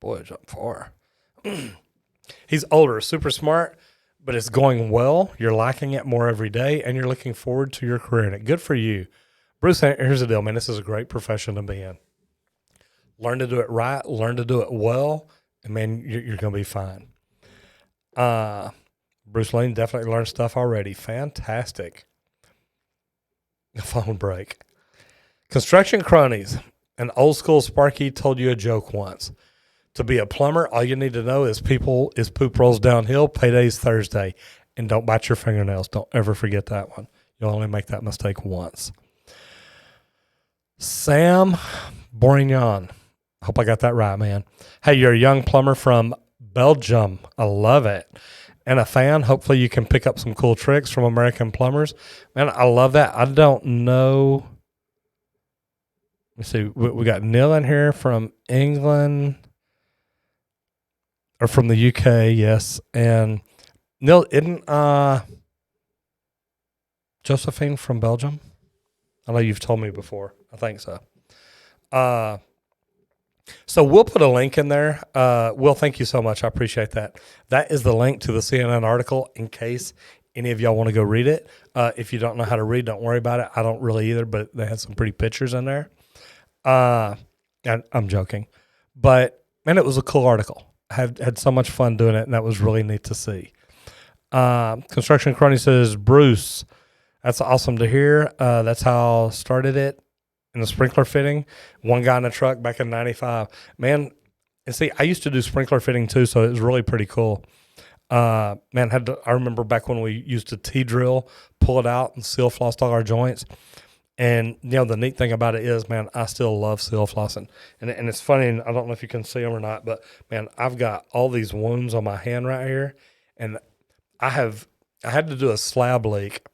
Boy, it jumped far. He's older, super smart, but it's going well. You're liking it more every day, and you're looking forward to your career in it. Good for you. Bruce, here's the deal, man. This is a great profession to be in. Learn to do it right. Learn to do it well, and, man, you're going to be fine. Bruce Lane definitely learned stuff already. Fantastic. Phone break. Construction cronies. An old school Sparky told you a joke once. To be a plumber, all you need to know is poop rolls downhill, payday's Thursday. And don't bite your fingernails. Don't ever forget that one. You'll only make that mistake once. Sam Bourignon. I hope I got that right, man. Hey, you're a young plumber from Belgium. I love it. And a fan. Hopefully you can pick up some cool tricks from American plumbers. Man, I love that. I don't know. Let's see. We got Neil in here from England. Or from the UK, yes. And Neil, isn't Josephine from Belgium? I know you've told me before. I think so. So we'll put a link in there. Will, thank you so much. I appreciate that. That is the link to the CNN article in case any of y'all want to go read it. If you don't know how to read, don't worry about it. I don't really either, but they had some pretty pictures in there. And I'm joking. But, man, it was a cool article. I had so much fun doing it, and that was really neat to see. Construction Crony says, Bruce, that's awesome to hear. That's how I started it. In the sprinkler fitting, one guy in a truck back in 95. Man, and see, I used to do sprinkler fitting too, so it was really pretty cool. Man, I remember back when we used to T-drill, pull it out, and seal flossed all our joints. And, you know, the neat thing about it is, man, I still love seal flossing. And it's funny, and I don't know if you can see them or not, but, man, I've got all these wounds on my hand right here. And I had to do a slab leak.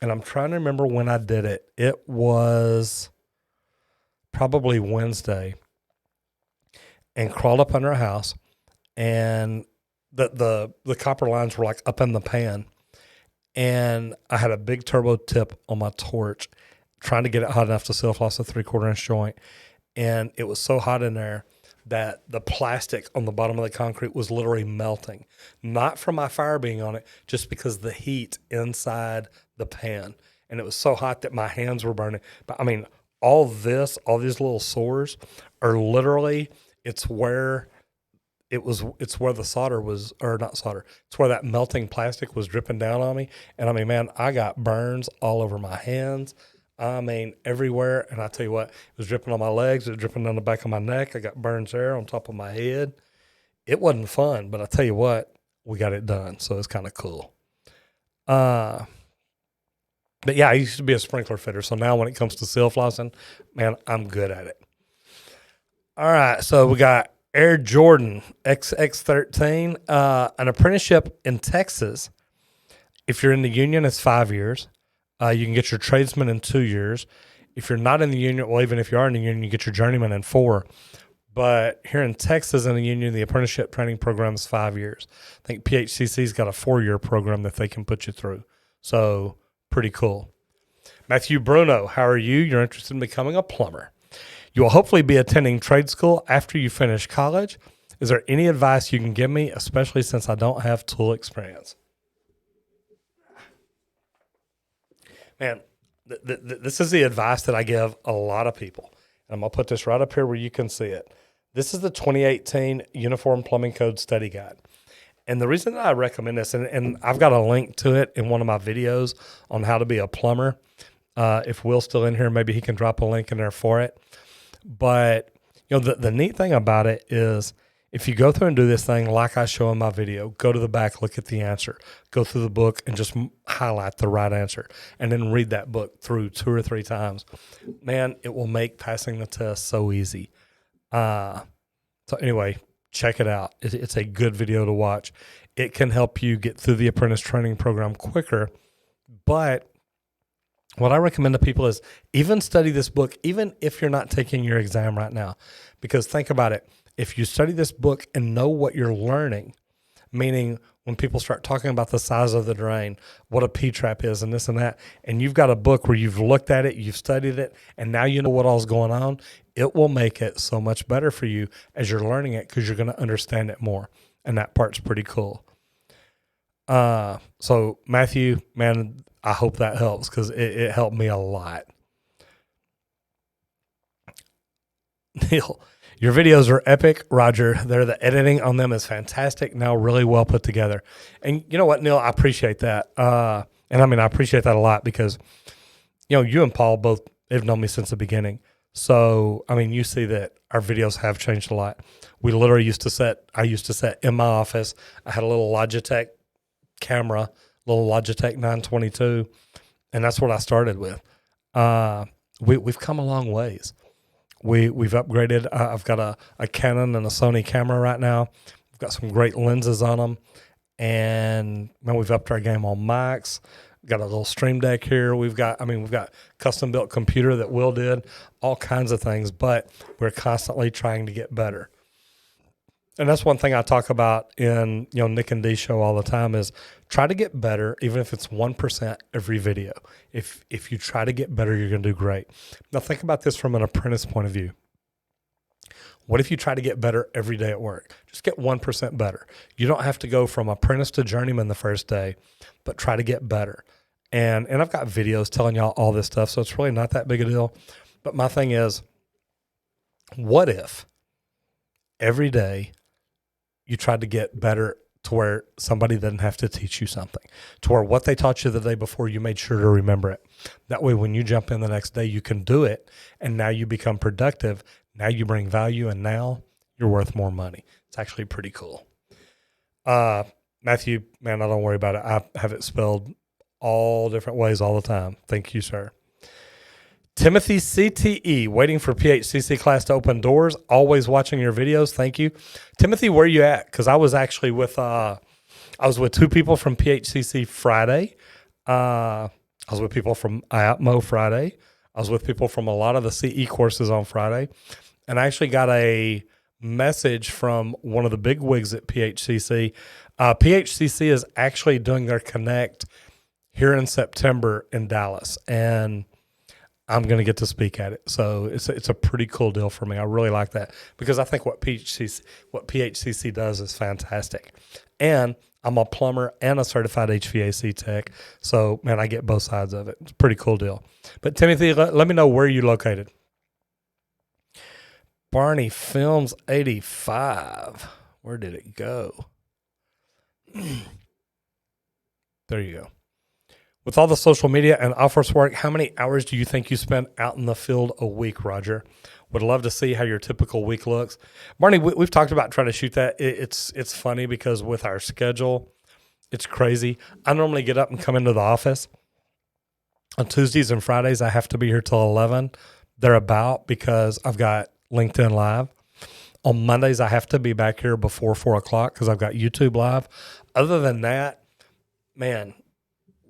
And I'm trying to remember when I did it. It was probably Wednesday, and crawled up under a house, and the copper lines were like up in the pan, and I had a big turbo tip on my torch trying to get it hot enough to seal floss a 3/4 inch joint, and it was so hot in there that the plastic on the bottom of the concrete was literally melting, not from my fire being on it, just because the heat inside the pan. And it was so hot that my hands were burning. But I mean, all these little sores are literally, it's where the solder was, or not solder, it's where that melting plastic was dripping down on me. And I mean, man, I got burns all over my hands. I mean, everywhere. And I tell you what, it was dripping on my legs. It was dripping down the back of my neck. I got burns there on top of my head. It wasn't fun, but I tell you what, we got it done. So it's kind of cool. But yeah, I used to be a sprinkler fitter. So now when it comes to seal flossing, man, I'm good at it. All right. So we got Air Jordan XX13, an apprenticeship in Texas. If you're in the union, it's 5 years. You can get your tradesman in 2 years. If you're not in the union, well, even if you are in the union, you get your journeyman in 4. But here in Texas in the union, the apprenticeship training program is 5 years. I think PHCC's got a 4-year program that they can put you through. So pretty cool. Matthew Bruno, how are you? You're interested in becoming a plumber. You will hopefully be attending trade school after you finish college. Is there any advice you can give me, especially since I don't have tool experience? Man, this is the advice that I give a lot of people. And I'm going to put this right up here where you can see it. This is the 2018 Uniform Plumbing Code Study Guide. And the reason that I recommend this, and I've got a link to it in one of my videos on how to be a plumber. If Will's still in here, maybe he can drop a link in there for it. But the neat thing about it is if you go through and do this thing like I show in my video, go to the back, look at the answer, go through the book and just highlight the right answer, and then read that book through 2 or 3 times. Man, it will make passing the test so easy. So anyway, check it out. It's a good video to watch. It can help you get through the apprentice training program quicker. But what I recommend to people is even study this book, even if you're not taking your exam right now. Because think about it. If you study this book and know what you're learning, meaning when people start talking about the size of the drain, what a P-trap is and this and that, and you've got a book where you've looked at it, you've studied it, and now you know what all's going on, it will make it so much better for you as you're learning it because you're going to understand it more. And that part's pretty cool. So Matthew, man, I hope that helps because it helped me a lot. Neil, your videos are epic, Roger. The editing on them is fantastic. Now really well put together. And you know what, Neil, I appreciate that. And I mean, I appreciate that a lot because, you and Paul both have known me since the beginning. So, I mean, you see that our videos have changed a lot. We literally I used to set in my office. I had a little Logitech camera, little Logitech 922, and that's what I started with. We've come a long ways. We've upgraded. I've got a Canon and a Sony camera right now. We've got some great lenses on them, and man, we've upped our game on mics. We've got a little Stream Deck here. We've got custom built computer that Will did, all kinds of things, but we're constantly trying to get better. And that's one thing I talk about in Nick and Dee show all the time is try to get better, even if it's 1% every video. If you try to get better, you're going to do great. Now think about this from an apprentice point of view. What if you try to get better every day at work? Just get 1% better. You don't have to go from apprentice to journeyman the first day, but try to get better. And I've got videos telling y'all all this stuff, so it's really not that big a deal. But my thing is, what if every day you tried to get better to where somebody doesn't have to teach you something, to where what they taught you the day before, you made sure to remember it. That way, when you jump in the next day, you can do it, and now you become productive. Now you bring value, and now you're worth more money. It's actually pretty cool. Matthew, man, I don't worry about it. I have it spelled all different ways all the time. Thank you, sir. Timothy CTE, waiting for PHCC class to open doors, always watching your videos. Thank you. Timothy, where are you at? Because I was actually with 2 people from PHCC Friday. I was with people from IAPMO Friday. I was with people from a lot of the CE courses on Friday. And I actually got a message from one of the big wigs at PHCC. PHCC is actually doing their Connect here in September in Dallas. And I'm going to get to speak at it. So it's a pretty cool deal for me. I really like that because I think what PHCC does is fantastic. And I'm a plumber and a certified HVAC tech. So, man, I get both sides of it. It's a pretty cool deal. But, Timothy, let me know where you're located. Barney Films 85. Where did it go? There you go. With all the social media and office work, how many hours do you think you spend out in the field a week, Roger? Would love to see how your typical week looks. Barney, we've talked about trying to shoot that. It's funny because with our schedule, it's crazy. I normally get up and come into the office. On Tuesdays and Fridays, I have to be here till 11. Thereabout because I've got LinkedIn Live. On Mondays, I have to be back here before 4 o'clock because I've got YouTube Live. Other than that, man,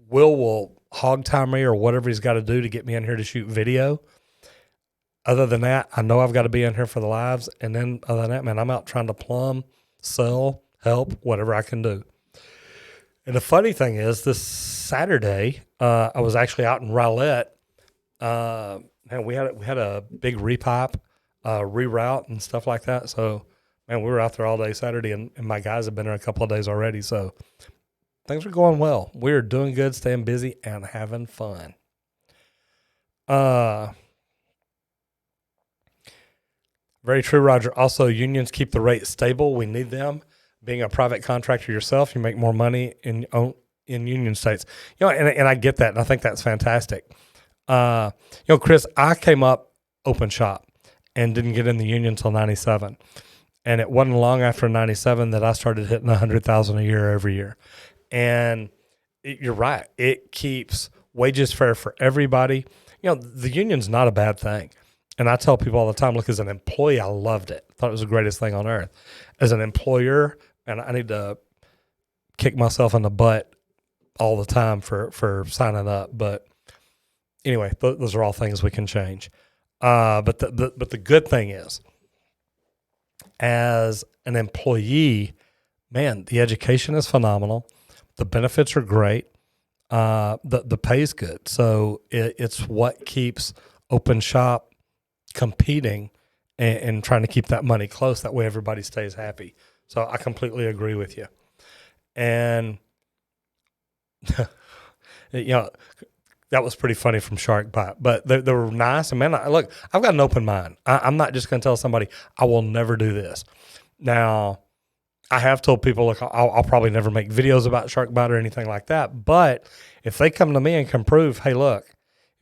Will hog tie me or whatever he's got to do to get me in here to shoot video. Other than that, I know I've got to be in here for the lives. And then other than that, man, I'm out trying to plumb, sell, help, whatever I can do. And the funny thing is this Saturday, I was actually out in Rowlett. Man, we had a big repipe, reroute and stuff like that. So, man, we were out there all day Saturday and my guys have been there a couple of days already. So, things are going well. We're doing good, staying busy, and having fun. Very true, Roger. Also, unions keep the rate stable. We need them. Being a private contractor yourself, you make more money in union states. And I get that, and I think that's fantastic. Chris, I came up open shop and didn't get in the union until 97. And it wasn't long after 97 that I started hitting 100,000 a year every year. And you're right. It keeps wages fair for everybody. The union's not a bad thing. And I tell people all the time, look, as an employee, I loved it. I thought it was the greatest thing on earth. As an employer, and I need to kick myself in the butt all the time for signing up. But anyway, those are all things we can change. But the good thing is, as an employee, man, the education is phenomenal. The benefits are great. The pay is good. So it's what keeps open shop competing and trying to keep that money close. That way everybody stays happy. So I completely agree with you. And, that was pretty funny from Shark Bite, but they were nice. And man, look, I've got an open mind. I'm not just going to tell somebody I will never do this. Now, I have told people, look, I'll probably never make videos about Shark Bite or anything like that. But if they come to me and can prove, hey, look,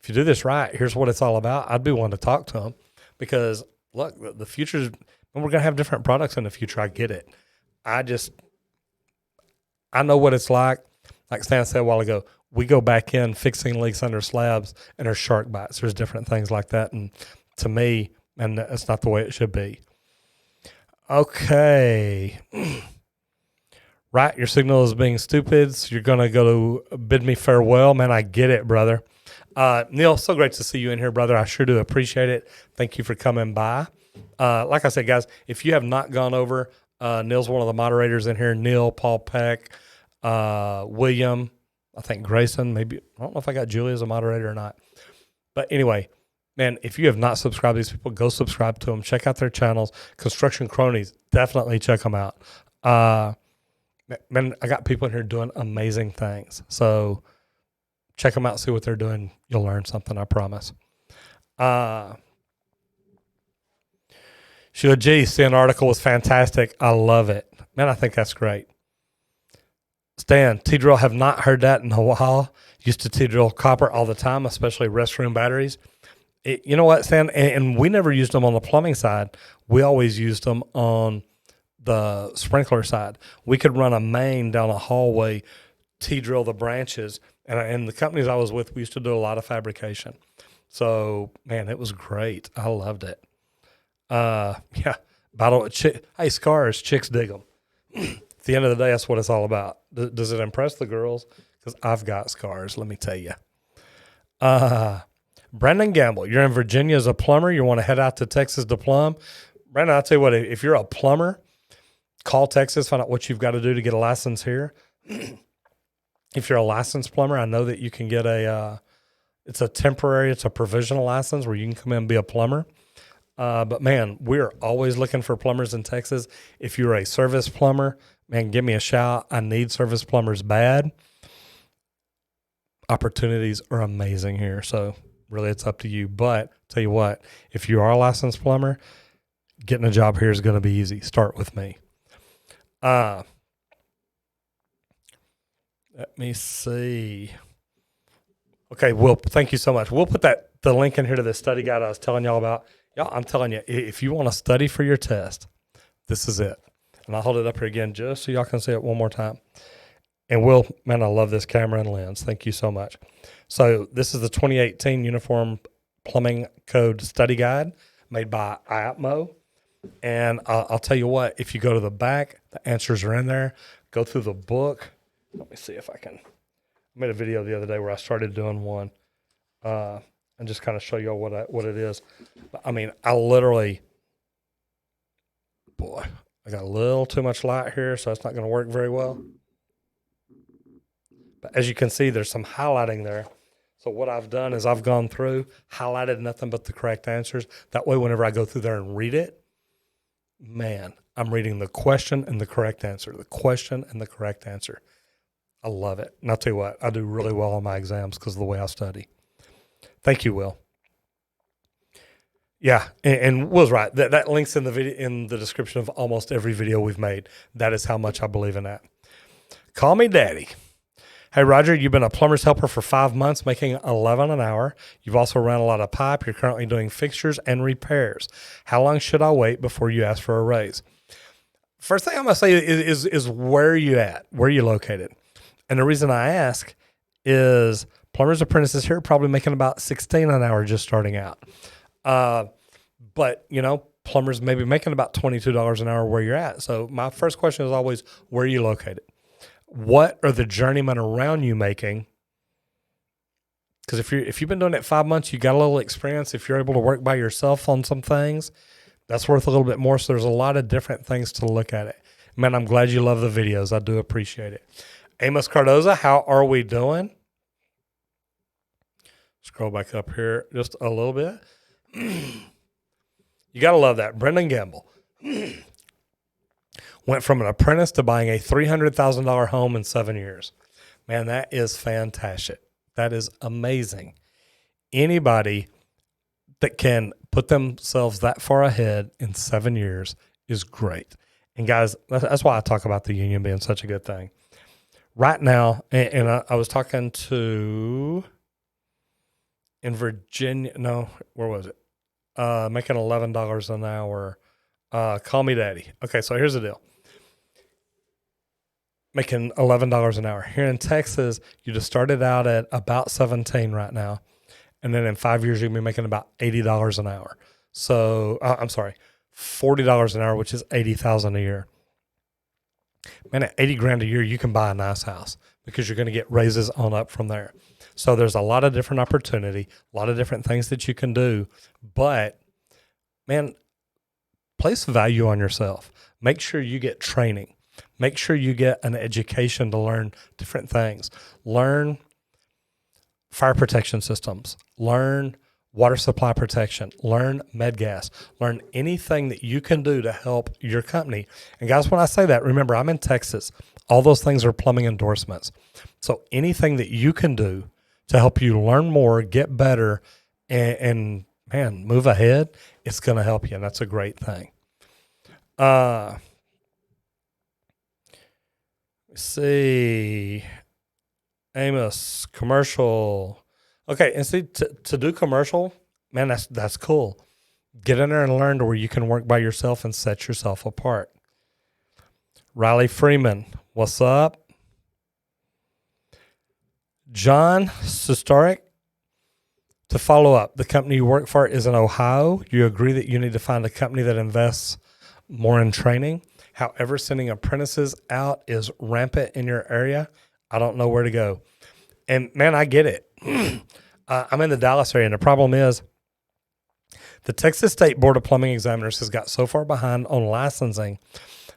if you do this right, here's what it's all about, I'd be willing to talk to them because, look, the future's, and we're going to have different products in the future. I get it. I know what it's like. Like Stan said a while ago, we go back in fixing leaks under slabs and there's shark bites. There's different things like that. And to me, and that's not the way it should be. Okay. Right, your signal is being stupid, so you're going to go to bid me farewell. Man, I get it, brother. Neil, so great to see you in here, brother. I sure do appreciate it. Thank you for coming by. Like I said, guys, if you have not gone over, Neil's one of the moderators in here. Neil, Paul Peck, William, I think Grayson, maybe. I don't know if I got Julie as a moderator or not. But anyway, man, if you have not subscribed to these people, go subscribe to them. Check out their channels. Construction Cronies, definitely check them out. Man, I got people in here doing amazing things. So check them out, see what they're doing. You'll learn something, I promise. Sheila G, seeing an article was fantastic. I love it. Man, I think that's great. Stan, T-drill, have not heard that in a while. Used to T-drill copper all the time, especially restroom batteries. You know what, Stan? And we never used them on the plumbing side. We always used them on the sprinkler side. We could run a main down a hallway, T-drill the branches. And the companies I was with, we used to do a lot of fabrication. So, man, it was great. I loved it. Yeah. Hey, scars, chicks dig them. At the end of the day, that's what it's all about. Does it impress the girls? Because I've got scars, let me tell you. Brandon Gamble, you're in Virginia as a plumber. You want to head out to Texas to plumb. Brandon, I'll tell you what, if you're a plumber, call Texas, find out what you've got to do to get a license here. If you're a licensed plumber, I know that you can get it's a provisional license where you can come in and be a plumber. But man, we're always looking for plumbers in Texas. If you're a service plumber, man, give me a shout. I need service plumbers bad. Opportunities are amazing here. So really it's up to you. But tell you what, if you are a licensed plumber, getting a job here is going to be easy. Start with me. Let me see. Okay, Will, thank you so much. We'll put the link in here to the study guide I was telling y'all about. Y'all, I'm telling you, if you want to study for your test, this is it. And I'll hold it up here again just so y'all can see it one more time. And Will, man, I love this camera and lens. Thank you so much. So this is the 2018 Uniform Plumbing Code Study Guide made by IAPMO. And I'll tell you what, if you go to the back, the answers are in there. Go through the book. Let me see if I can. I made a video the other day where I started doing one and just kind of show y'all what it is. I mean, I literally, boy, I got a little too much light here, so it's not going to work very well. But as you can see, there's some highlighting there. So what I've done is I've gone through, highlighted nothing but the correct answers. That way, whenever I go through there and read it, man, I'm reading the question and the correct answer, the question and the correct answer. I love it. And I'll tell you what, I do really well on my exams because of the way I study. Thank you, Will. Yeah, and Will's right. That links in the video in the description of almost every video we've made. That is how much I believe in that. Call me daddy. Hey, Roger, you've been a plumber's helper for 5 months, making $11 an hour. You've also run a lot of pipe. You're currently doing fixtures and repairs. How long should I wait before you ask for a raise? First thing I'm going to say is where are you at? Where are you located? And the reason I ask is plumber's apprentices here are probably making about 16 an hour just starting out. But, plumbers may be making about $22 an hour where you're at. So my first question is always, where are you located? What are the journeymen around you making? Because if you've been doing it 5 months, you got a little experience. If you're able to work by yourself on some things, that's worth a little bit more. So there's a lot of different things to look at it. Man, I'm glad you love the videos. I do appreciate it. Amos Cardoza, how are we doing? Scroll back up here just a little bit. You got to love that. Brendan Gamble. Went from an apprentice to buying a $300,000 home in 7 years. Man, that is fantastic. That is amazing. Anybody that can put themselves that far ahead in 7 years is great. And guys, that's why I talk about the union being such a good thing. Right now, and I was talking to in Virginia, no, where was it? Making $11 an hour. Call me daddy. Okay, so here's the deal. Making $11 an hour. Here in Texas, you just started out at about 17 right now. And then in 5 years, you'll be making about $80 an hour. So, I'm sorry, $40 an hour, which is $80,000 a year. Man, at $80,000 a year, you can buy a nice house because you're going to get raises on up from there. So there's a lot of different opportunity, a lot of different things that you can do. But, man, place value on yourself. Make sure you get training. Make sure you get an education to learn different things. Learn fire protection systems. Learn water supply protection. Learn med gas. Learn anything that you can do to help your company. And guys, when I say that, remember, I'm in Texas. All those things are plumbing endorsements. So anything that you can do to help you learn more, get better, and man, move ahead, it's going to help you. And that's a great thing. Let's see. Amos, commercial. Okay, and see, to do commercial, man, that's cool. Get in there and learn to where you can work by yourself and set yourself apart. Riley Freeman, what's up? John Sustarik, to follow up, the company you work for is in Ohio. You agree that you need to find a company that invests more in training. However, sending apprentices out is rampant in your area. I don't know where to go. And man, I get it. I'm in the Dallas area, and the problem is the Texas State Board of Plumbing Examiners has got so far behind on licensing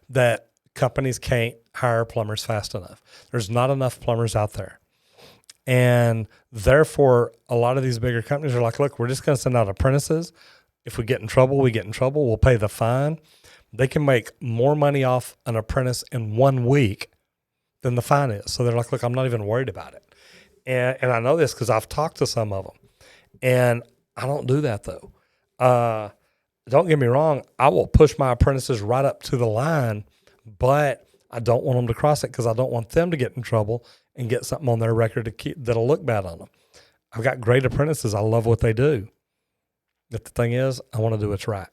that companies can't hire plumbers fast enough. There's not enough plumbers out there. And therefore, a lot of these bigger companies are like, look, we're just going to send out apprentices. If we get in trouble, we get in trouble. We'll pay the fine. They can make more money off an apprentice in 1 week than the fine is. So they're like, look, I'm not even worried about it. And I know this because I've talked to some of them. And I don't do that, though. Don't get me wrong. I will push my apprentices right up to the line, but I don't want them to cross it because I don't want them to get in trouble and get something on their record that'll look bad on them. I've got great apprentices. I love what they do. But the thing is, I want to do what's right.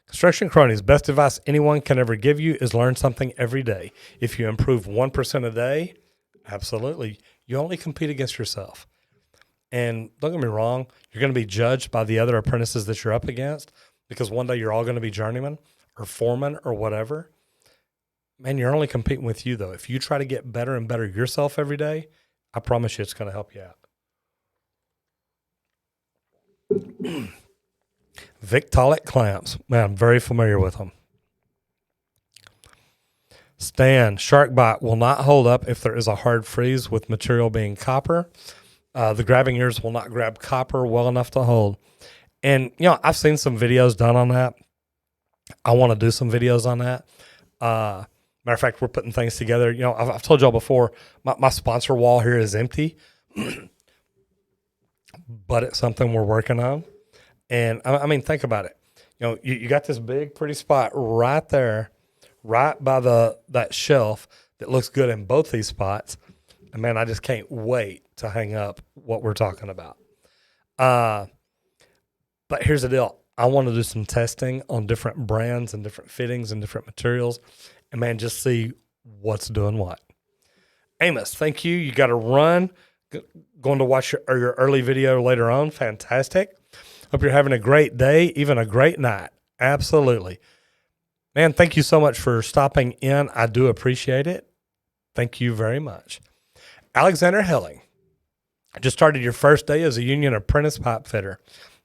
Construction Cronies, best advice anyone can ever give you is learn something every day. If you improve 1% a day, absolutely. You only compete against yourself. And don't get me wrong, you're going to be judged by the other apprentices that you're up against because one day you're all going to be journeyman or foreman or whatever. Man, you're only competing with you, though. If you try to get better and better yourself every day, I promise you it's going to help you out. Victolic clamps. Man, I'm very familiar with them. Stan, shark bite will not hold up if there is a hard freeze with material being copper. The grabbing ears will not grab copper well enough to hold. And, I've seen some videos done on that. I want to do some videos on that. Matter of fact, we're putting things together. I've told y'all before, my sponsor wall here is empty, but it's something we're working on. And I mean, think about it. You know, you got this big, pretty spot right there, right by that shelf that looks good in both these spots. And man, I just can't wait to hang up what we're talking about. But here's the deal. I want to do some testing on different brands and different fittings and different materials, and man, just see what's doing what. Amos, thank you. You got to run. Going to watch your early video later on. Fantastic. Hope you're having a great day, even a great night. Absolutely. Man, thank you so much for stopping in. I do appreciate it. Thank you very much. Alexander Helling, just started your first day as a union apprentice pipe fitter.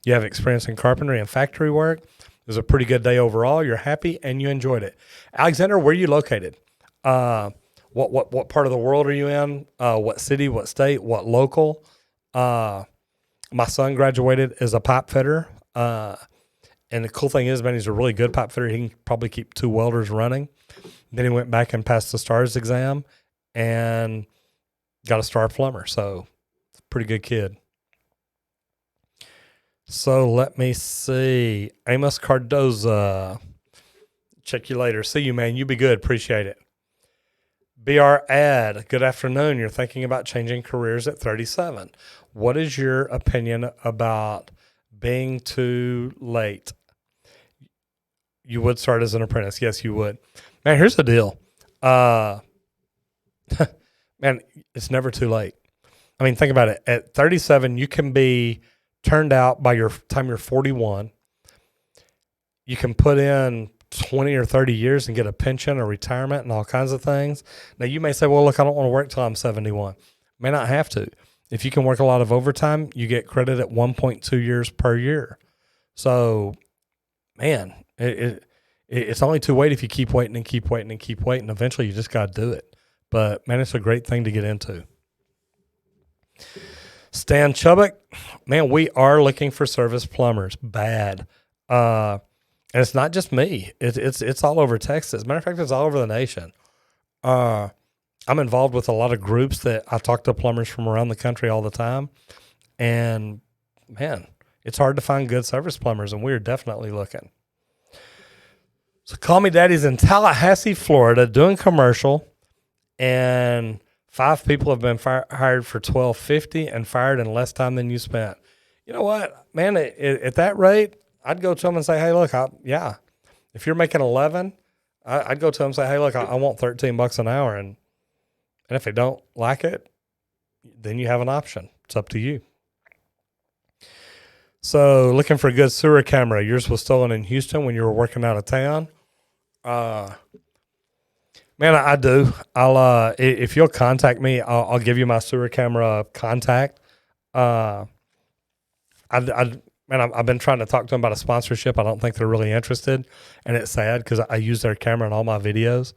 You have experience in carpentry and factory work. It was a pretty good day overall. You're happy and you enjoyed it. Alexander, where are you located? What part of the world are you in? What city, what state, what local? My son graduated as a pipe fitter. And the cool thing is, man, he's a really good pipe fitter. He can probably keep 2 welders running. Then he went back and passed the STARS exam and got a star plumber. So pretty good kid. So let me see. Amos Cardoza. Check you later. See you, man. You be good. Appreciate it. BR Ad. Good afternoon. You're thinking about changing careers at 37. What is your opinion about being too late? You would start as an apprentice. Yes, you would. Man, here's the deal. Man, it's never too late. I mean, think about it. At 37, you can be turned out by your time you're 41. You can put in 20 or 30 years and get a pension or retirement and all kinds of things. Now, you may say, well, look, I don't want to work till I'm 71. May not have to. If you can work a lot of overtime, you get credit at 1.2 years per year. So, man, it's only too late if you keep waiting and keep waiting and keep waiting. Eventually, you just got to do it. But, man, it's a great thing to get into. Stan Chubbuck, man, we are looking for service plumbers. Bad. And it's not just me. It's all over Texas. Matter of fact, it's all over the nation. I'm involved with a lot of groups that I talk to plumbers from around the country all the time. And, man, it's hard to find good service plumbers, and we're definitely looking. So Call Me Daddy's in Tallahassee, Florida, doing commercial, and 5 people have been hired for $12.50 and fired in less time than you spent. You know what, man? At that rate, I'd go to them and say, "Hey, look, if you're making 11, I'd go to them and say, "Hey, look, I want $13 an hour," and if they don't like it, then you have an option. It's up to you. So, looking for a good sewer camera. Yours was stolen in Houston when you were working out of town. Man, I do. I'll if you'll contact me, I'll give you my sewer camera contact. I've been trying to talk to them about a sponsorship. I don't think they're really interested, and it's sad because I use their camera in all my videos.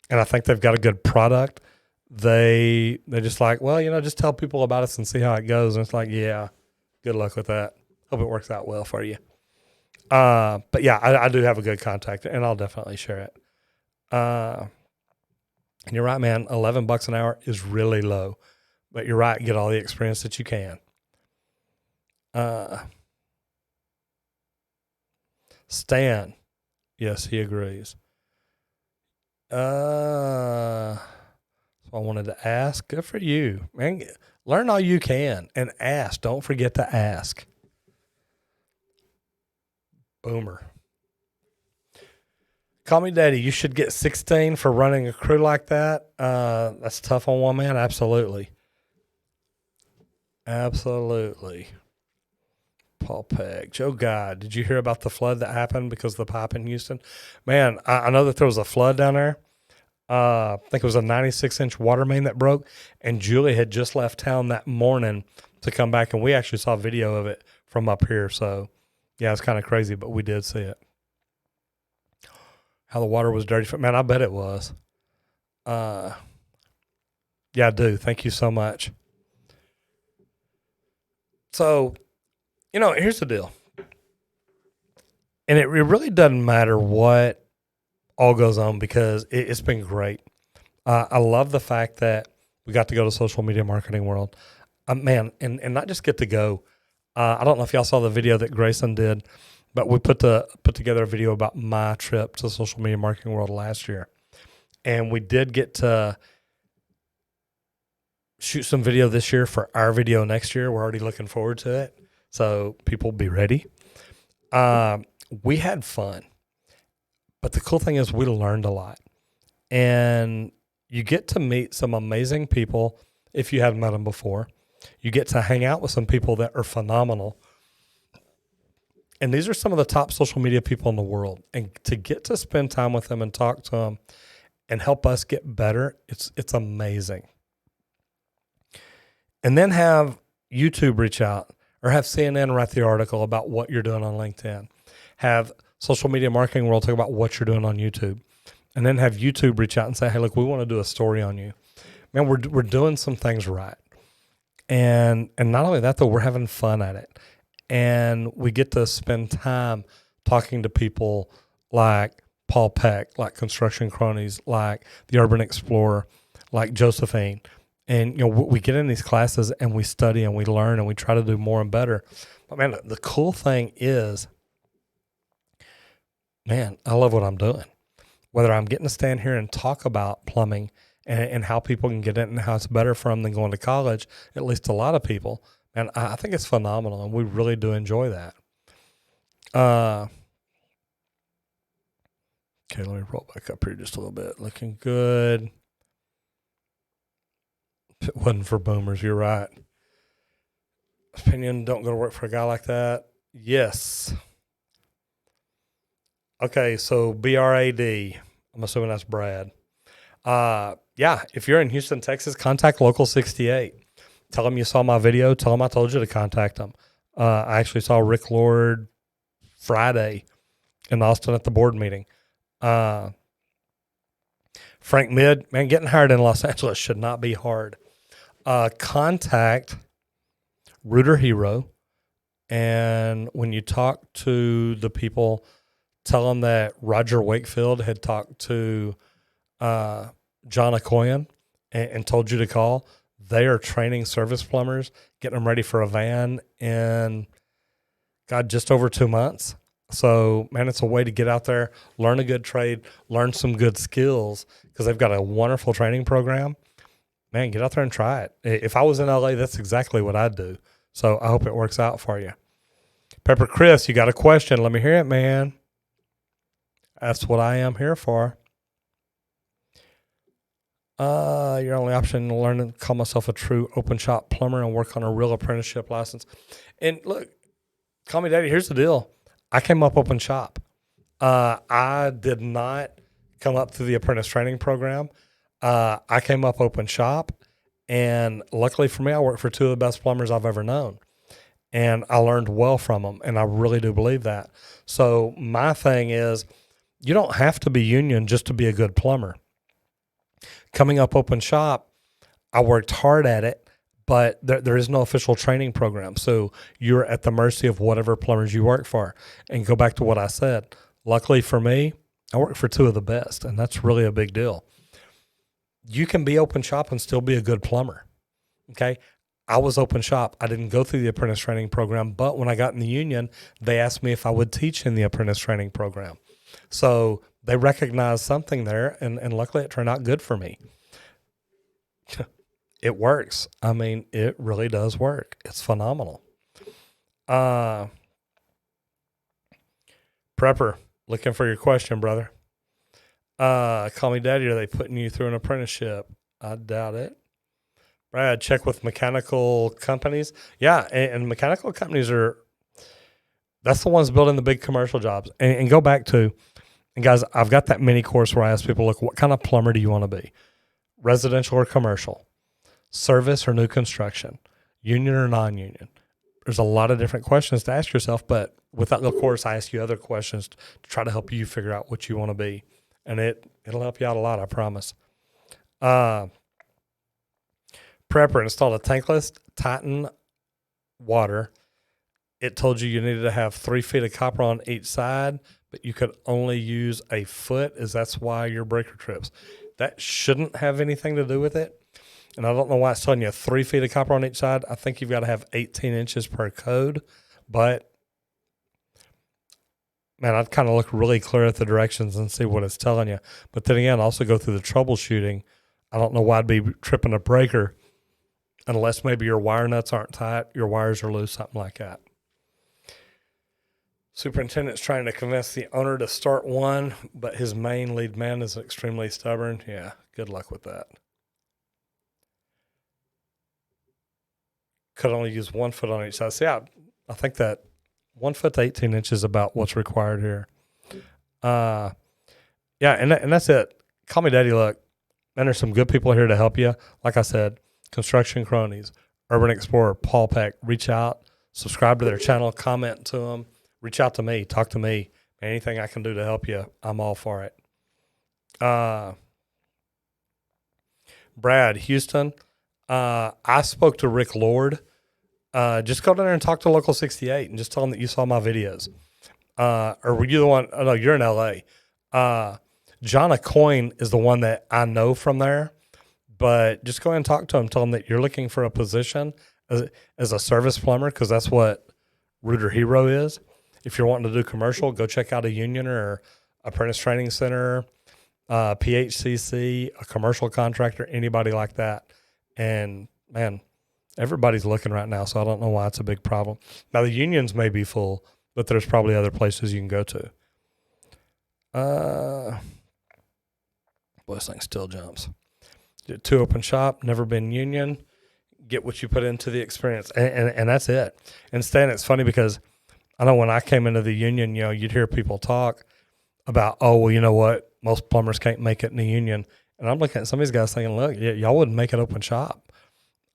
And I think they've got a good product. They just like, well, just tell people about us and see how it goes. And it's like, yeah, good luck with that. Hope it works out well for you. But yeah, I do have a good contact, and I'll definitely share it. And you're right, man. $11 an hour is really low, but you're right. Get all the experience that you can. Stan, yes, he agrees. So I wanted to ask. Good for you, man. Learn all you can and ask. Don't forget to ask. Boomer. Call Me Daddy. You should get 16 for running a crew like that. That's tough on one man. Absolutely. Absolutely. Paul Pegg. Joe God, did you hear about the flood that happened because of the pipe in Houston? Man, I know that there was a flood down there. I think it was a 96-inch water main that broke, and Julie had just left town that morning to come back, and we actually saw video of it from up here. So, yeah, it's kind of crazy, but we did see it. How the water was dirty. Man, I bet it was. Yeah, I do. Thank you so much. So, here's the deal. And it really doesn't matter what all goes on because it's been great. I love the fact that we got to go to social media marketing world. Man, and not just get to go. I don't know if y'all saw the video that Grayson did, but we put together a video about my trip to the social media marketing world last year. And we did get to shoot some video this year for our video next year. We're already looking forward to it. So people be ready. We had fun. But the cool thing is we learned a lot. And you get to meet some amazing people if you haven't met them before. You get to hang out with some people that are phenomenal. And these are some of the top social media people in the world. And to get to spend time with them and talk to them and help us get better, it's amazing. And then have YouTube reach out or have CNN write the article about what you're doing on LinkedIn. Have social media marketing world talk about what you're doing on YouTube. And then have YouTube reach out and say, hey, look, we want to do a story on you. Man, we're doing some things right. And not only that, though, we're having fun at it. And we get to spend time talking to people like Paul Peck, like Construction Cronies, like the Urban Explorer, like Josephine. And, we get in these classes and we study and we learn and we try to do more and better. But, man, the cool thing is, man, I love what I'm doing. Whether I'm getting to stand here and talk about plumbing and how people can get it and how it's better for them than going to college, at least a lot of people, and I think it's phenomenal, and we really do enjoy that. Okay, let me roll back up here just a little bit. Looking good. If it wasn't for boomers, you're right. Opinion, don't go to work for a guy like that. Yes. Okay, so BRAD. I'm assuming that's Brad. Yeah, if you're in Houston, Texas, contact Local 68. Tell them you saw my video. Tell them I told you to contact them. I actually saw Rick Lord Friday in Austin at the board meeting. Frank Mid, man, getting hired in Los Angeles should not be hard. Contact Rooter Hero, and when you talk to the people, tell them that Roger Wakefield had talked to John Okoyan and told you to call. They are training service plumbers, getting them ready for a van in, just over 2 months. So, man, it's a way to get out there, learn a good trade, learn some good skills, because they've got a wonderful training program. Man, get out there and try it. If I was in LA, that's exactly what I'd do. So I hope it works out for you. Pepper Chris, you got a question. Let me hear it, man. That's what I am here for. Your only option to learn to call myself a true open shop plumber and work on a real apprenticeship license. And look, call me daddy. Here's the deal. I came up open shop. I did not come up through the apprentice training program. I came up open shop, and luckily for me, I worked for two of the best plumbers I've ever known. And I learned well from them, and I really do believe that. So my thing is, you don't have to be union just to be a good plumber. Coming up open shop, I worked hard at it, but there is no official training program. So you're at the mercy of whatever plumbers you work for. And go back to what I said. Luckily for me, I work for two of the best, and that's really a big deal. You can be open shop and still be a good plumber. Okay. I was open shop. I didn't go through the apprentice training program, but when I got in the union, they asked me if I would teach in the apprentice training program. So they recognized something there, and luckily it turned out good for me. It works. I mean, it really does work. It's phenomenal. Prepper, looking for your question, brother. Call me daddy. Are they putting you through an apprenticeship? I doubt it. Brad, check with mechanical companies. Yeah, and mechanical companies that's the ones building the big commercial jobs. And go back to, and guys, I've got that mini course where I ask people, look, what kind of plumber do you want to be? Residential or commercial? Service or new construction? Union or non-union? There's a lot of different questions to ask yourself, but with that little course, I ask you other questions to try to help you figure out what you want to be. And it'll help you out a lot, I promise. Prepper installed a tankless Titan water. It told you needed to have 3 feet of copper on each side, but you could only use a foot, that's why your breaker trips. That shouldn't have anything to do with it. And I don't know why it's telling you 3 feet of copper on each side. I think you've got to have 18 inches per code. But, man, I'd kind of look really clear at the directions and see what it's telling you. But then again, also go through the troubleshooting. I don't know why I'd be tripping a breaker unless maybe your wire nuts aren't tight, your wires are loose, something like that. Superintendent's trying to convince the owner to start one, but his main lead man is extremely stubborn. Yeah, good luck with that. Could only use 1 foot on each side. See, I think that 1 foot to 18 inches is about what's required here. Yeah, and that's it. Call me daddy. Look, man, there's some good people here to help you. Like I said, Construction Cronies, Urban Explorer, Paul Peck. Reach out, subscribe to their channel, comment to them, reach out to me, talk to me. Anything I can do to help you, I'm all for it. Brad, Houston. I spoke to Rick Lord. Just go down there and talk to Local 68 and just tell them that you saw my videos. Or were you the one? Oh, no, you're in LA. John Acoin is the one that I know from there. But just go ahead and talk to him. Tell him that you're looking for a position as a service plumber, because that's what Rooter Hero is. If you're wanting to do commercial, go check out a union or apprentice training center, PHCC, a commercial contractor, anybody like that. And, man, everybody's looking right now, so I don't know why it's a big problem. Now, the unions may be full, but there's probably other places you can go to. Boy, this thing still jumps. 2 open shop, never been union. Get what you put into the experience, and that's it. And Stan, it's funny because I know when I came into the union, you'd hear people talk about, oh, well, you know what, most plumbers can't make it in the union. And I'm looking at some of these guys thinking, look, y'all wouldn't make it open shop.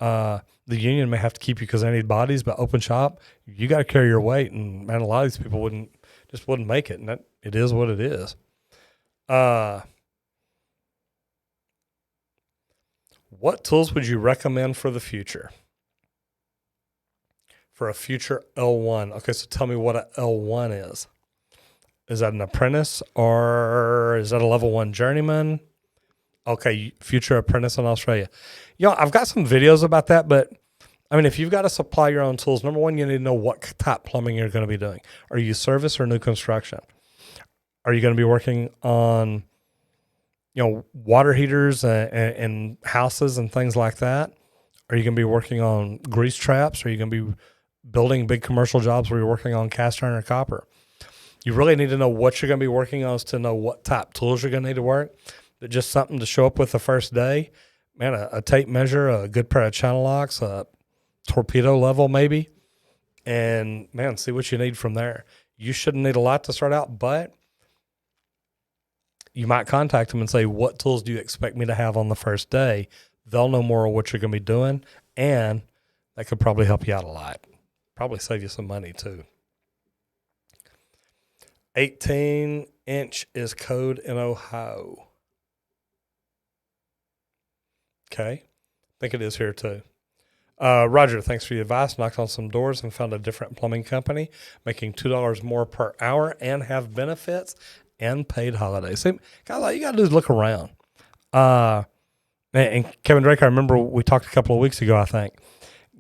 The union may have to keep you because they need bodies, but open shop, you got to carry your weight. And, man, a lot of these people wouldn't make it, and it is what it is. What tools would you recommend for the future? For a future L1. Okay, so tell me what an L1 is. Is that an apprentice or is that a level 1 journeyman? Okay, future apprentice in Australia. I've got some videos about that, but I mean, if you've got to supply your own tools, number one, you need to know what type plumbing you're going to be doing. Are you service or new construction? Are you going to be working on, water heaters and houses and things like that? Are you going to be working on grease traps? Are you going to be building big commercial jobs where you're working on cast iron or copper? You really need to know what you're going to be working on to know what type tools you're going to need to work. But just something to show up with the first day, man, a tape measure, a good pair of channel locks, a torpedo level maybe, and, man, see what you need from there. You shouldn't need a lot to start out, but you might contact them and say, what tools do you expect me to have on the first day? They'll know more of what you're going to be doing, and that could probably help you out a lot. Probably save you some money too. 18-inch is code in Ohio. Okay. I think it is here too. Roger, thanks for your advice. Knocked on some doors and found a different plumbing company, making $2 more per hour and have benefits and paid holidays. See, guys, all you got to do is look around. And Kevin Drake, I remember we talked a couple of weeks ago, I think.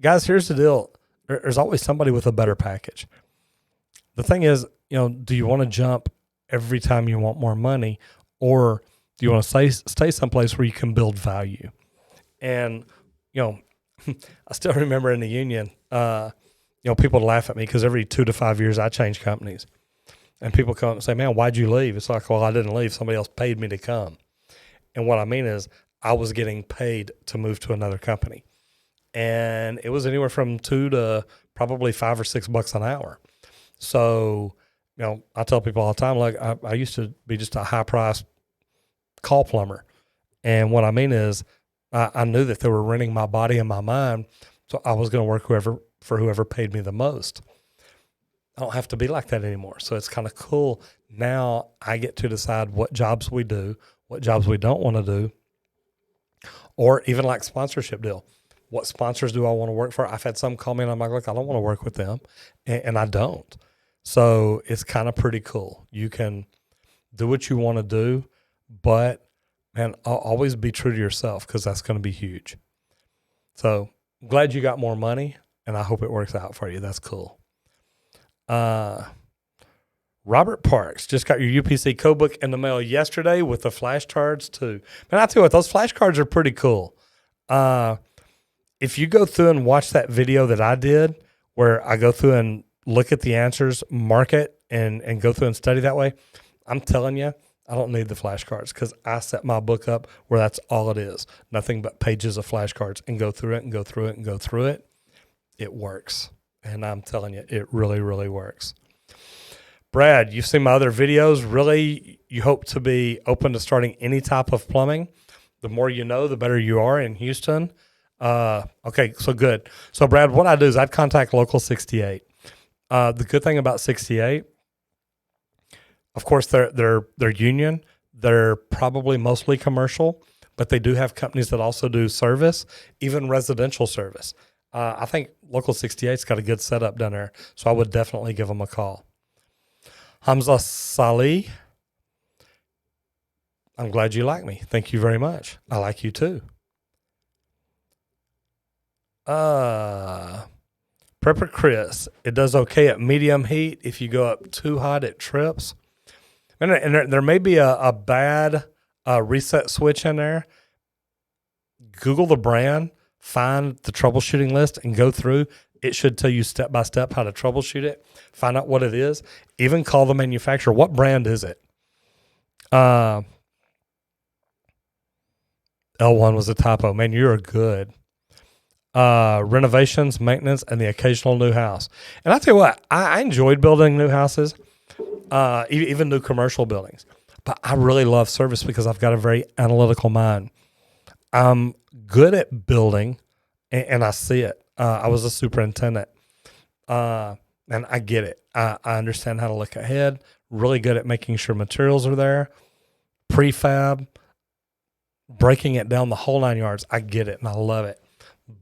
Guys, here's the deal. There's always somebody with a better package. The thing is, do you want to jump every time you want more money, or do you want to stay someplace where you can build value? And, I still remember in the union, people laugh at me because every 2 to 5 years I change companies. And people come up and say, man, why'd you leave? It's like, well, I didn't leave. Somebody else paid me to come. And what I mean is I was getting paid to move to another company. And it was anywhere from $2 to probably $5 or $6 an hour. So, I tell people all the time, like, I used to be just a high-priced call plumber. And what I mean is I knew that they were renting my body and my mind, so I was going to work for whoever paid me the most. I don't have to be like that anymore. So it's kind of cool. Now I get to decide what jobs we do, what jobs we don't want to do, or even like sponsorship deal. What sponsors do I want to work for? I've had some call me and I'm like, look, I don't want to work with them. And I don't. So it's kind of pretty cool. You can do what you want to do, but, man, always be true to yourself because that's going to be huge. So I'm glad you got more money, and I hope it works out for you. That's cool. Robert Parks just got your UPC code book in the mail yesterday with the flashcards too. Man, I tell you what, those flashcards are pretty cool. If you go through and watch that video that I did, where I go through and look at the answers, mark it, and go through and study that way, I'm telling you, I don't need the flashcards because I set my book up where that's all it is. Nothing but pages of flashcards, and go through it and go through it and go through it. It works. And I'm telling you, it really, really works. Brad, you've seen my other videos. Really, you hope to be open to starting any type of plumbing. The more you know, the better you are in Houston. Okay, so good. So, Brad, what I do is I'd contact Local 68. The good thing about 68, of course, they're union. They're probably mostly commercial, but they do have companies that also do service, even residential service. I think Local 68's got a good setup down there, so I would definitely give them a call. Hamza Salih, I'm glad you like me. Thank you very much. I like you too. Prepper Chris, it does okay at medium heat. If you go up too hot, it trips. And there may be a bad reset switch in there. Google the brand, find the troubleshooting list, and go through. It should tell you step by step how to troubleshoot it. Find out what it is. Even call the manufacturer. What brand is it? L1 was a typo. Man, you're good. Renovations, maintenance, and the occasional new house. And I tell you what, I enjoyed building new houses, even new commercial buildings. But I really love service because I've got a very analytical mind. I'm good at building, and I see it. I was a superintendent, and I get it. I understand how to look ahead, really good at making sure materials are there, prefab, breaking it down the whole 9 yards. I get it, and I love it.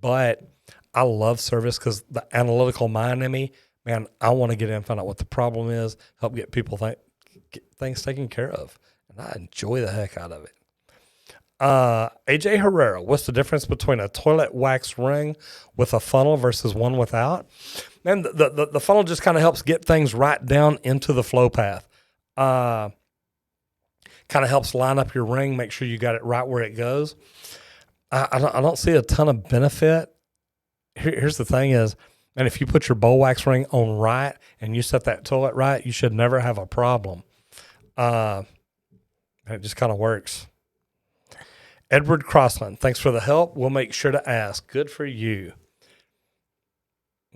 But I love service because the analytical mind in me, man, I want to get in, find out what the problem is, help get people get things taken care of, and I enjoy the heck out of it. AJ Herrera, what's the difference between a toilet wax ring with a funnel versus one without? Man, the funnel just kind of helps get things right down into the flow path. Kind of helps line up your ring, make sure you got it right where it goes. I don't see a ton of benefit. Here's the thing is, and if you put your bowl wax ring on right and you set that toilet right, you should never have a problem. It just kind of works. Edward Crossland, thanks for the help. We'll make sure to ask. Good for you.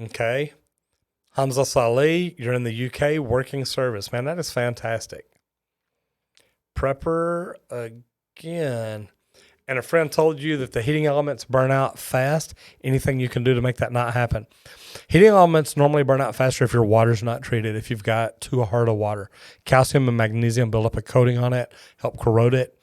Okay. Hamza Salih, you're in the UK working service. Man, that is fantastic. Prepper again. And a friend told you that the heating elements burn out fast. Anything you can do to make that not happen? Heating elements normally burn out faster if your water's not treated, if you've got too hard of water. Calcium and magnesium build up a coating on it, help corrode it.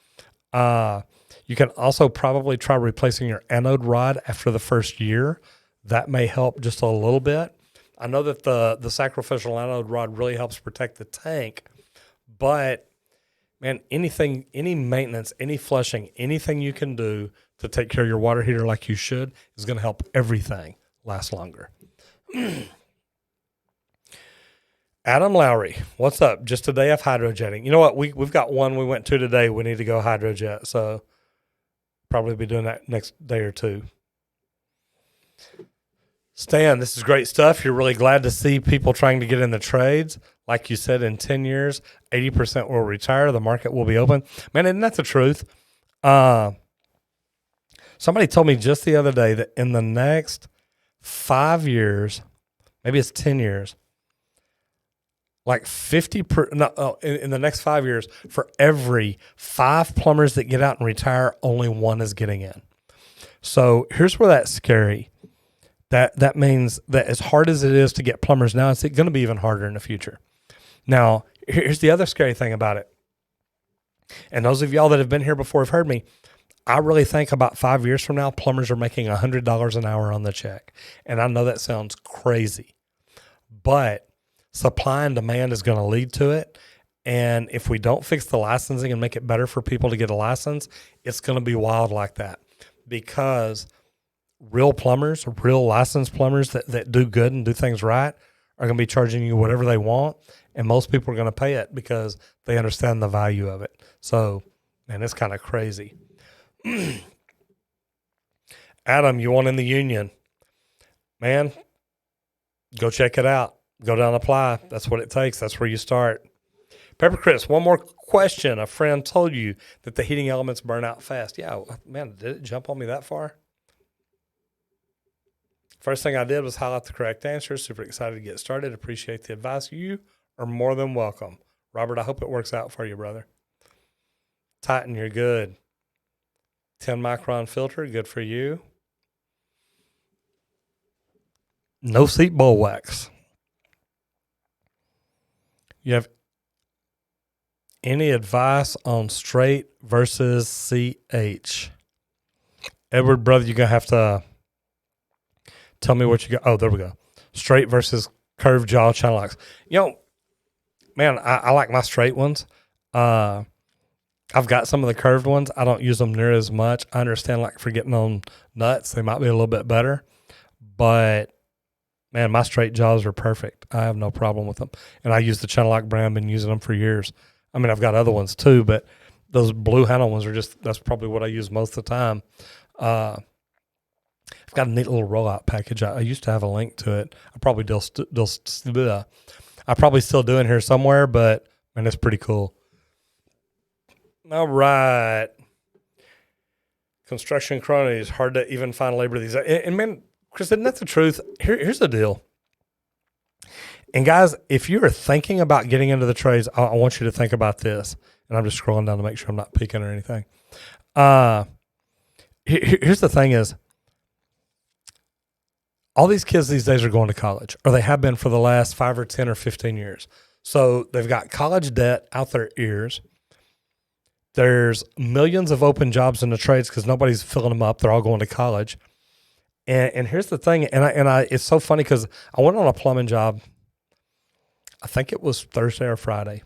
You can also probably try replacing your anode rod after the first year. That may help just a little bit. I know that the sacrificial anode rod really helps protect the tank, but man, anything, any maintenance, any flushing, anything you can do to take care of your water heater like you should is going to help everything last longer. Adam Lowry, what's up? Just a day of hydrojetting. You know what? We've got one we went to today. We need to go hydrojet, so probably be doing that next day or two. Stan, this is great stuff. You're really glad to see people trying to get in the trades. Like you said, in 10 years, 80% will retire. The market will be open. Man, isn't that the truth? Somebody told me just the other day that in the next 5 years, maybe it's 10 years, like in the next 5 years, for every 5 plumbers that get out and retire, only 1 is getting in. So here's where that's scary. That means that as hard as it is to get plumbers now, it's going to be even harder in the future. Now, here's the other scary thing about it. And those of y'all that have been here before have heard me. I really think about 5 years from now, plumbers are making $100 an hour on the check. And I know that sounds crazy, but supply and demand is going to lead to it. And if we don't fix the licensing and make it better for people to get a license, it's going to be wild like that. Because real plumbers, real licensed plumbers that do good and do things right are going to be charging you whatever they want. And most people are going to pay it because they understand the value of it. So, man, it's kind of crazy. Adam, you want in the union? Man, go check it out. Go down and apply. That's what it takes. That's where you start. Pepper Chris, one more question. A friend told you that the heating elements burn out fast. Yeah, man, did it jump on me that far? First thing I did was highlight the correct answer. Super excited to get started. Appreciate the advice. You are more than welcome. Robert, I hope it works out for you, brother. Titan, you're good. 10 micron filter, good for you. No seat bowl wax. You have any advice on straight versus CH? Edward, brother, you're going to have to tell me what you got. Oh, there we go. Straight versus curved jaw channel locks. You know, man, I like my straight ones. I've got some of the curved ones. I don't use them near as much. I understand, like, for getting on nuts, they might be a little bit better. But, man, my straight jaws are perfect. I have no problem with them. And I use the channel lock brand. I've been using them for years. I mean, I've got other ones too, but those blue handle ones are that's probably what I use most of the time. I've got a neat little rollout package. I used to have a link to it. I probably still do in here somewhere, but man, it's pretty cool. All right. Construction cronies, hard to even find labor these days. And man, Chris, isn't that the truth? Here's the deal. And guys, if you are thinking about getting into the trades, I want you to think about this. And I'm just scrolling down to make sure I'm not peeking or anything. Here's the thing is, all these kids these days are going to college, or they have been for the last 5 or 10 or 15 years. So they've got college debt out their ears. There's millions of open jobs in the trades because nobody's filling them up. They're all going to college. And here's the thing, and I it's so funny because I went on a plumbing job. I think it was Thursday or Friday.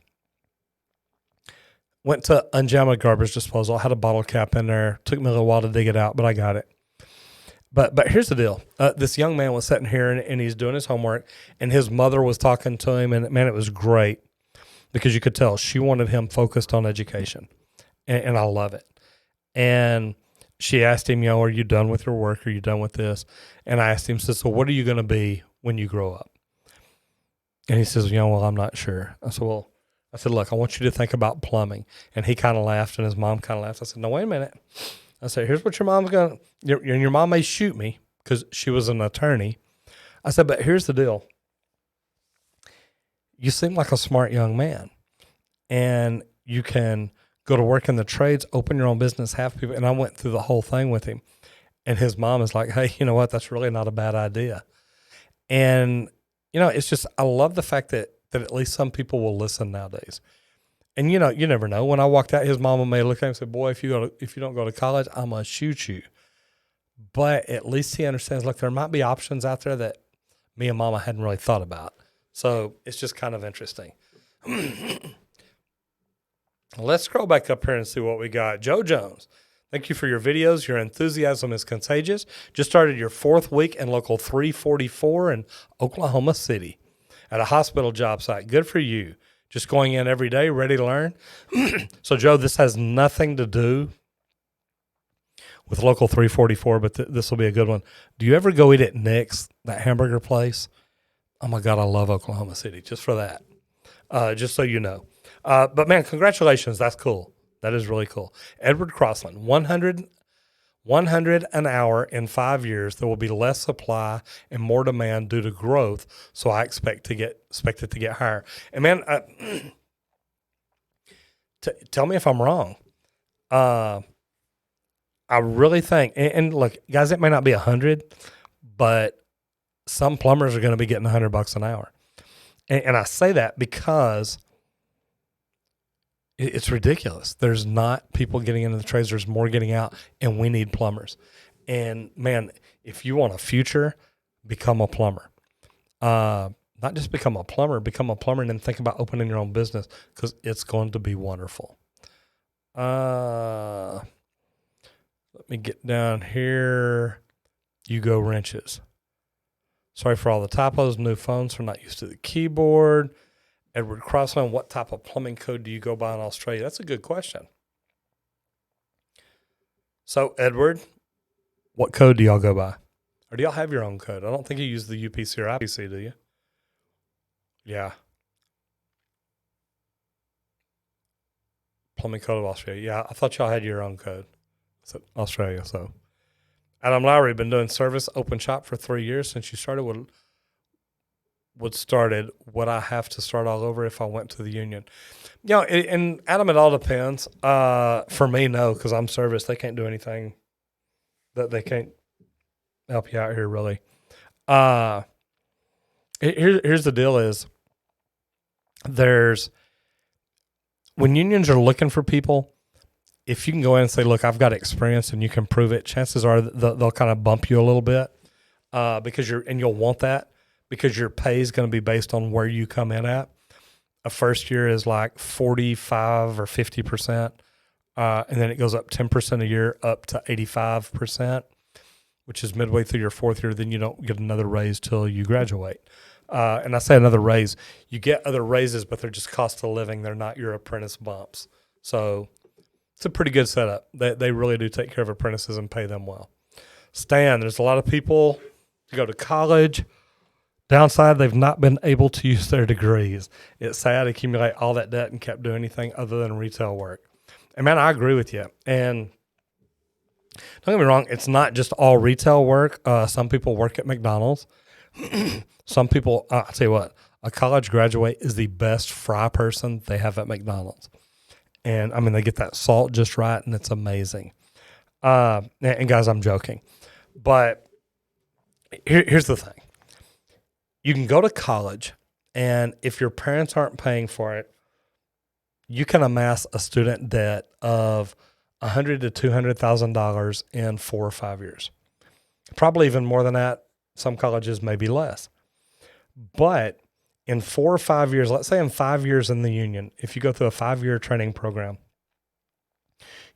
Went to unjam a garbage disposal. Had a bottle cap in there. Took me a little while to dig it out, but I got it. But here's the deal. This young man was sitting here, and he's doing his homework, and his mother was talking to him, and, man, it was great because you could tell she wanted him focused on education, and I love it. And she asked him, are you done with your work? Are you done with this? And I asked him, so what are you going to be when you grow up? And he says, well, I'm not sure. I said, look, I want you to think about plumbing. And he kind of laughed, and his mom kind of laughed. I said, no, wait a minute. I said, here's what your mom's going to, your mom may shoot me because she was an attorney. I said, but here's the deal. You seem like a smart young man, and you can go to work in the trades, open your own business, have people. And I went through the whole thing with him. And his mom is like, hey, you know what? That's really not a bad idea. And, it's just, I love the fact that at least some people will listen nowadays. And, you never know. When I walked out, his mama may look at him and say, boy, if you don't go to college, I'm going to shoot you. But at least he understands, look, there might be options out there that me and mama hadn't really thought about. So it's just kind of interesting. Let's scroll back up here and see what we got. Joe Jones, thank you for your videos. Your enthusiasm is contagious. Just started your 4th week in local 344 in Oklahoma City at a hospital job site. Good for you. Just going in every day, ready to learn. So, Joe, this has nothing to do with local 344, but this will be a good one. Do you ever go eat at Nick's, that hamburger place? Oh, my God, I love Oklahoma City just for that, just so you know. But, man, congratulations. That's cool. That is really cool. Edward Crossland, 100 an hour in 5 years. There will be less supply and more demand due to growth. So I expect it to get higher. And man, tell me if I'm wrong. I really think, and look, guys, it may not be 100, but some plumbers are going to be getting $100 an hour. And I say that because it's ridiculous. There's not people getting into the trades. There's more getting out, and we need plumbers. And, man, if you want a future, become a plumber. Not just become a plumber and then think about opening your own business because it's going to be wonderful. Let me get down here. you go wrenches. Sorry for all the typos. New phones are not used to the keyboard. Edward Crossland, what type of plumbing code do you go by in Australia? That's a good question. So, Edward, what code do y'all go by? Or do y'all have your own code? I don't think you use the UPC or IPC, do you? Yeah. Plumbing code of Australia. Yeah, I thought y'all had your own code. It's Australia, so. Adam Lowry, been doing service open shop for 3 years since you started. Would I have to start all over if I went to the union? You know, and Adam, it all depends. For me, no, because I'm service. They can't do anything. That they can't help you out here, really. Here's the deal: is when unions are looking for people, if you can go in and say, "Look, I've got experience," and you can prove it, chances are they'll kind of bump you a little bit because you'll want that. Because your pay is going to be based on where you come in at. A first year is like 45 or 50%, and then it goes up 10% a year up to 85%, which is midway through your fourth year. Then you don't get another raise till you graduate. And I say another raise. You get other raises, but they're just cost of living. They're not your apprentice bumps. So it's a pretty good setup. They really do take care of apprentices and pay them well. Stan, there's a lot of people who go to college. Downside, they've not been able to use their degrees. It's sad, accumulate all that debt and kept doing anything other than retail work. And man, I agree with you. And don't get me wrong, it's not just all retail work. Some people work at McDonald's. Some people, I'll tell you what, a college graduate is the best fry person they have at McDonald's. And I mean, they get that salt just right, and it's amazing. And guys, I'm joking. But here's the thing. You can go to college, and if your parents aren't paying for it, you can amass a student debt of $100,000 to $200,000 in 4 or 5 years. Probably even more than that. Some colleges may be less. But in 4 or 5 years, let's say in 5 years in the union, if you go through a 5-year training program,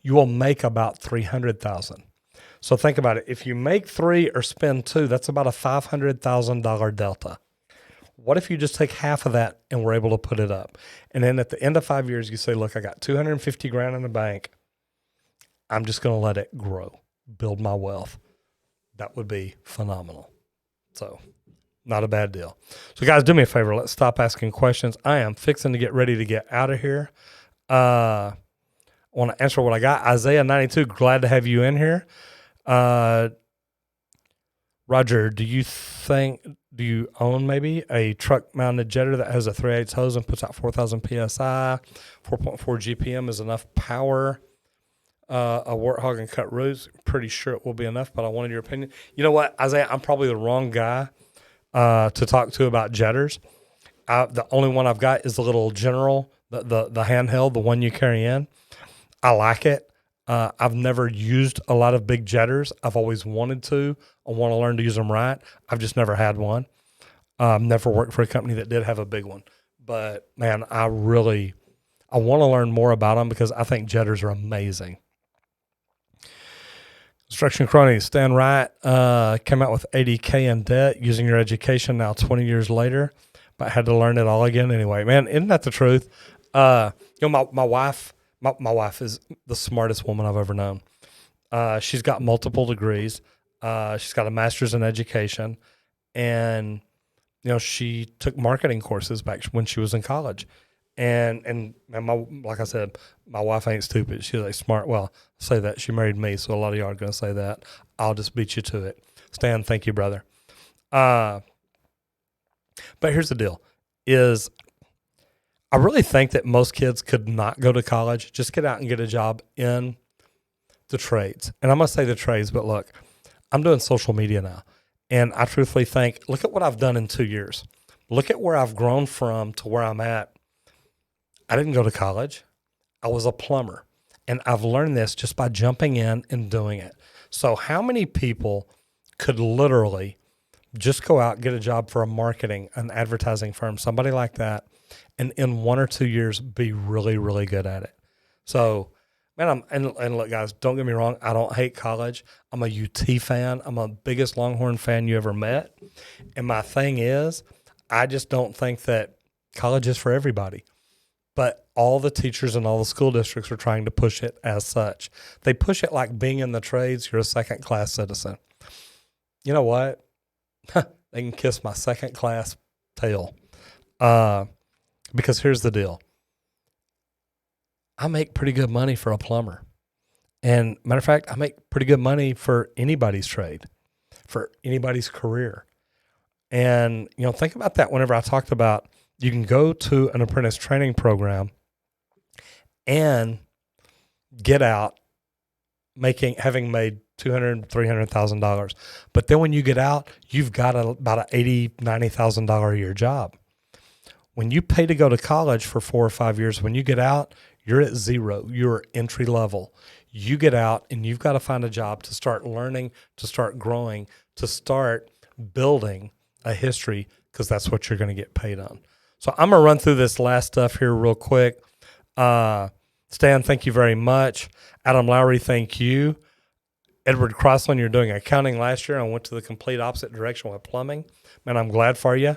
you will make about $300,000. So think about it. If you make 3 or spend 2, that's about a $500,000 delta. What if you just take half of that and we're able to put it up? And then at the end of 5 years, you say, look, I got $250,000 in the bank. I'm just going to let it grow, build my wealth. That would be phenomenal. So not a bad deal. So guys, do me a favor. Let's stop asking questions. I am fixing to get ready to get out of here. I want to answer what I got. Isaiah 92, glad to have you in here. Roger, do you own maybe a truck mounted jetter that has a 3/8 hose and puts out 4,000 PSI, 4.4 GPM is enough power, a warthog and cut roots? Pretty sure it will be enough, but I wanted your opinion. You know what, Isaiah, I'm probably the wrong guy to talk to about jetters. The only one I've got is the little General, the handheld, the one you carry in. I like it. I've never used a lot of big jetters. I've always wanted to. I want to learn to use them right. I've just never had one. Never worked for a company that did have a big one. But, man, I want to learn more about them because I think jetters are amazing. Construction Cronies, Stan Wright came out with $80K in debt using your education now 20 years later, but had to learn it all again anyway. Man, isn't that the truth? My wife... My wife is the smartest woman I've ever known. She's got multiple degrees. She's got a master's in education, and she took marketing courses back when she was in college. And like I said, my wife ain't stupid. She's a smart. Well, I say that she married me, so a lot of y'all are going to say that. I'll just beat you to it. Stan, thank you, brother. But here's the deal: is I really think that most kids could not go to college, just get out and get a job in the trades. And I'm going to say the trades, but look, I'm doing social media now. And I truthfully think, look at what I've done in 2 years. Look at where I've grown from to where I'm at. I didn't go to college. I was a plumber. And I've learned this just by jumping in and doing it. So how many people could literally just go out, get a job for a marketing, an advertising firm, somebody like that, and in 1 or 2 years be really, really good at it? So, Man, and look, guys, don't get me wrong. I don't hate college. I'm a UT fan. I'm a biggest Longhorn fan you ever met. And my thing is, I just don't think that college is for everybody. But all the teachers and all the school districts are trying to push it as such. They push it like being in the trades, you're a second-class citizen. You know what? They can kiss my second-class tail. Because here's the deal. I make pretty good money for a plumber. And matter of fact, I make pretty good money for anybody's trade, for anybody's career. And, think about that whenever I talked about you can go to an apprentice training program and get out having made $200,000, $300,000. But then when you get out, you've got about an $80,000, $90,000 a year job. When you pay to go to college for 4 or 5 years, when you get out, you're at zero. You're entry level. You get out and you've got to find a job to start learning, to start growing, to start building a history, because that's what you're going to get paid on. So I'm going to run through this last stuff here real quick. Stan, thank you very much. Adam Lowry, thank you. Edward Crossland, you're doing accounting last year. I went to the complete opposite direction with plumbing. Man, I'm glad for you.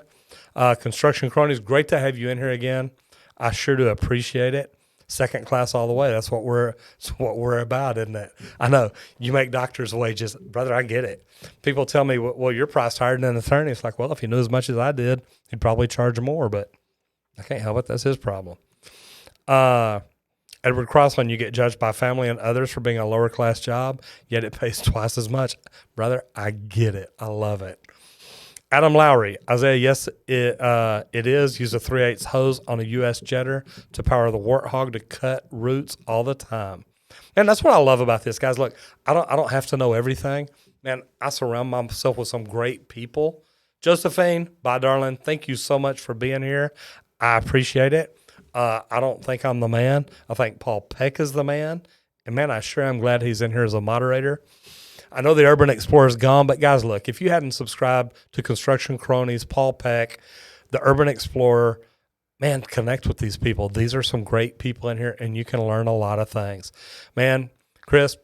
Construction Cronies, great to have you in here again. I sure do appreciate it. Second class all the way. That's what we're about, isn't it? I know you make doctors' wages, brother. I get it. People tell me, well, you're priced higher than an attorney. It's like, well, if he knew as much as I did, he'd probably charge more. But I can't help it. That's his problem. Edward Crossland, you get judged by family and others for being a lower class job, yet it pays twice as much, brother. I get it. I love it. Adam Lowry, Isaiah, yes, it is. Use a 3/8 hose on a U.S. jetter to power the Warthog to cut roots all the time. And that's what I love about this, guys. Look, I don't have to know everything. Man, I surround myself with some great people. Josephine, bye, darling. Thank you so much for being here. I appreciate it. I don't think I'm the man. I think Paul Peck is the man. And, man, I sure am glad he's in here as a moderator. I know the Urban Explorer's gone, but guys, look, if you hadn't subscribed to Construction Cronies, Paul Peck, the Urban Explorer, man, connect with these people. These are some great people in here, and you can learn a lot of things. Man, Chris,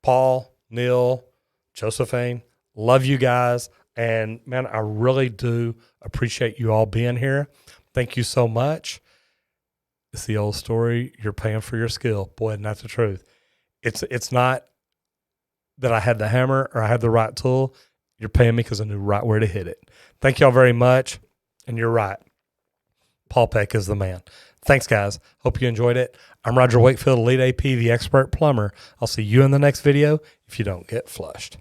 Paul, Neil, Josephine, love you guys. And, man, I really do appreciate you all being here. Thank you so much. It's the old story. You're paying for your skill. Boy, isn't that the truth? It's not that I had the hammer or I had the right tool. You're paying me because I knew right where to hit it. Thank y'all very much. And you're right. Paul Peck is the man. Thanks, guys. Hope you enjoyed it. I'm Roger Wakefield, Lead AP, the expert plumber. I'll see you in the next video if you don't get flushed.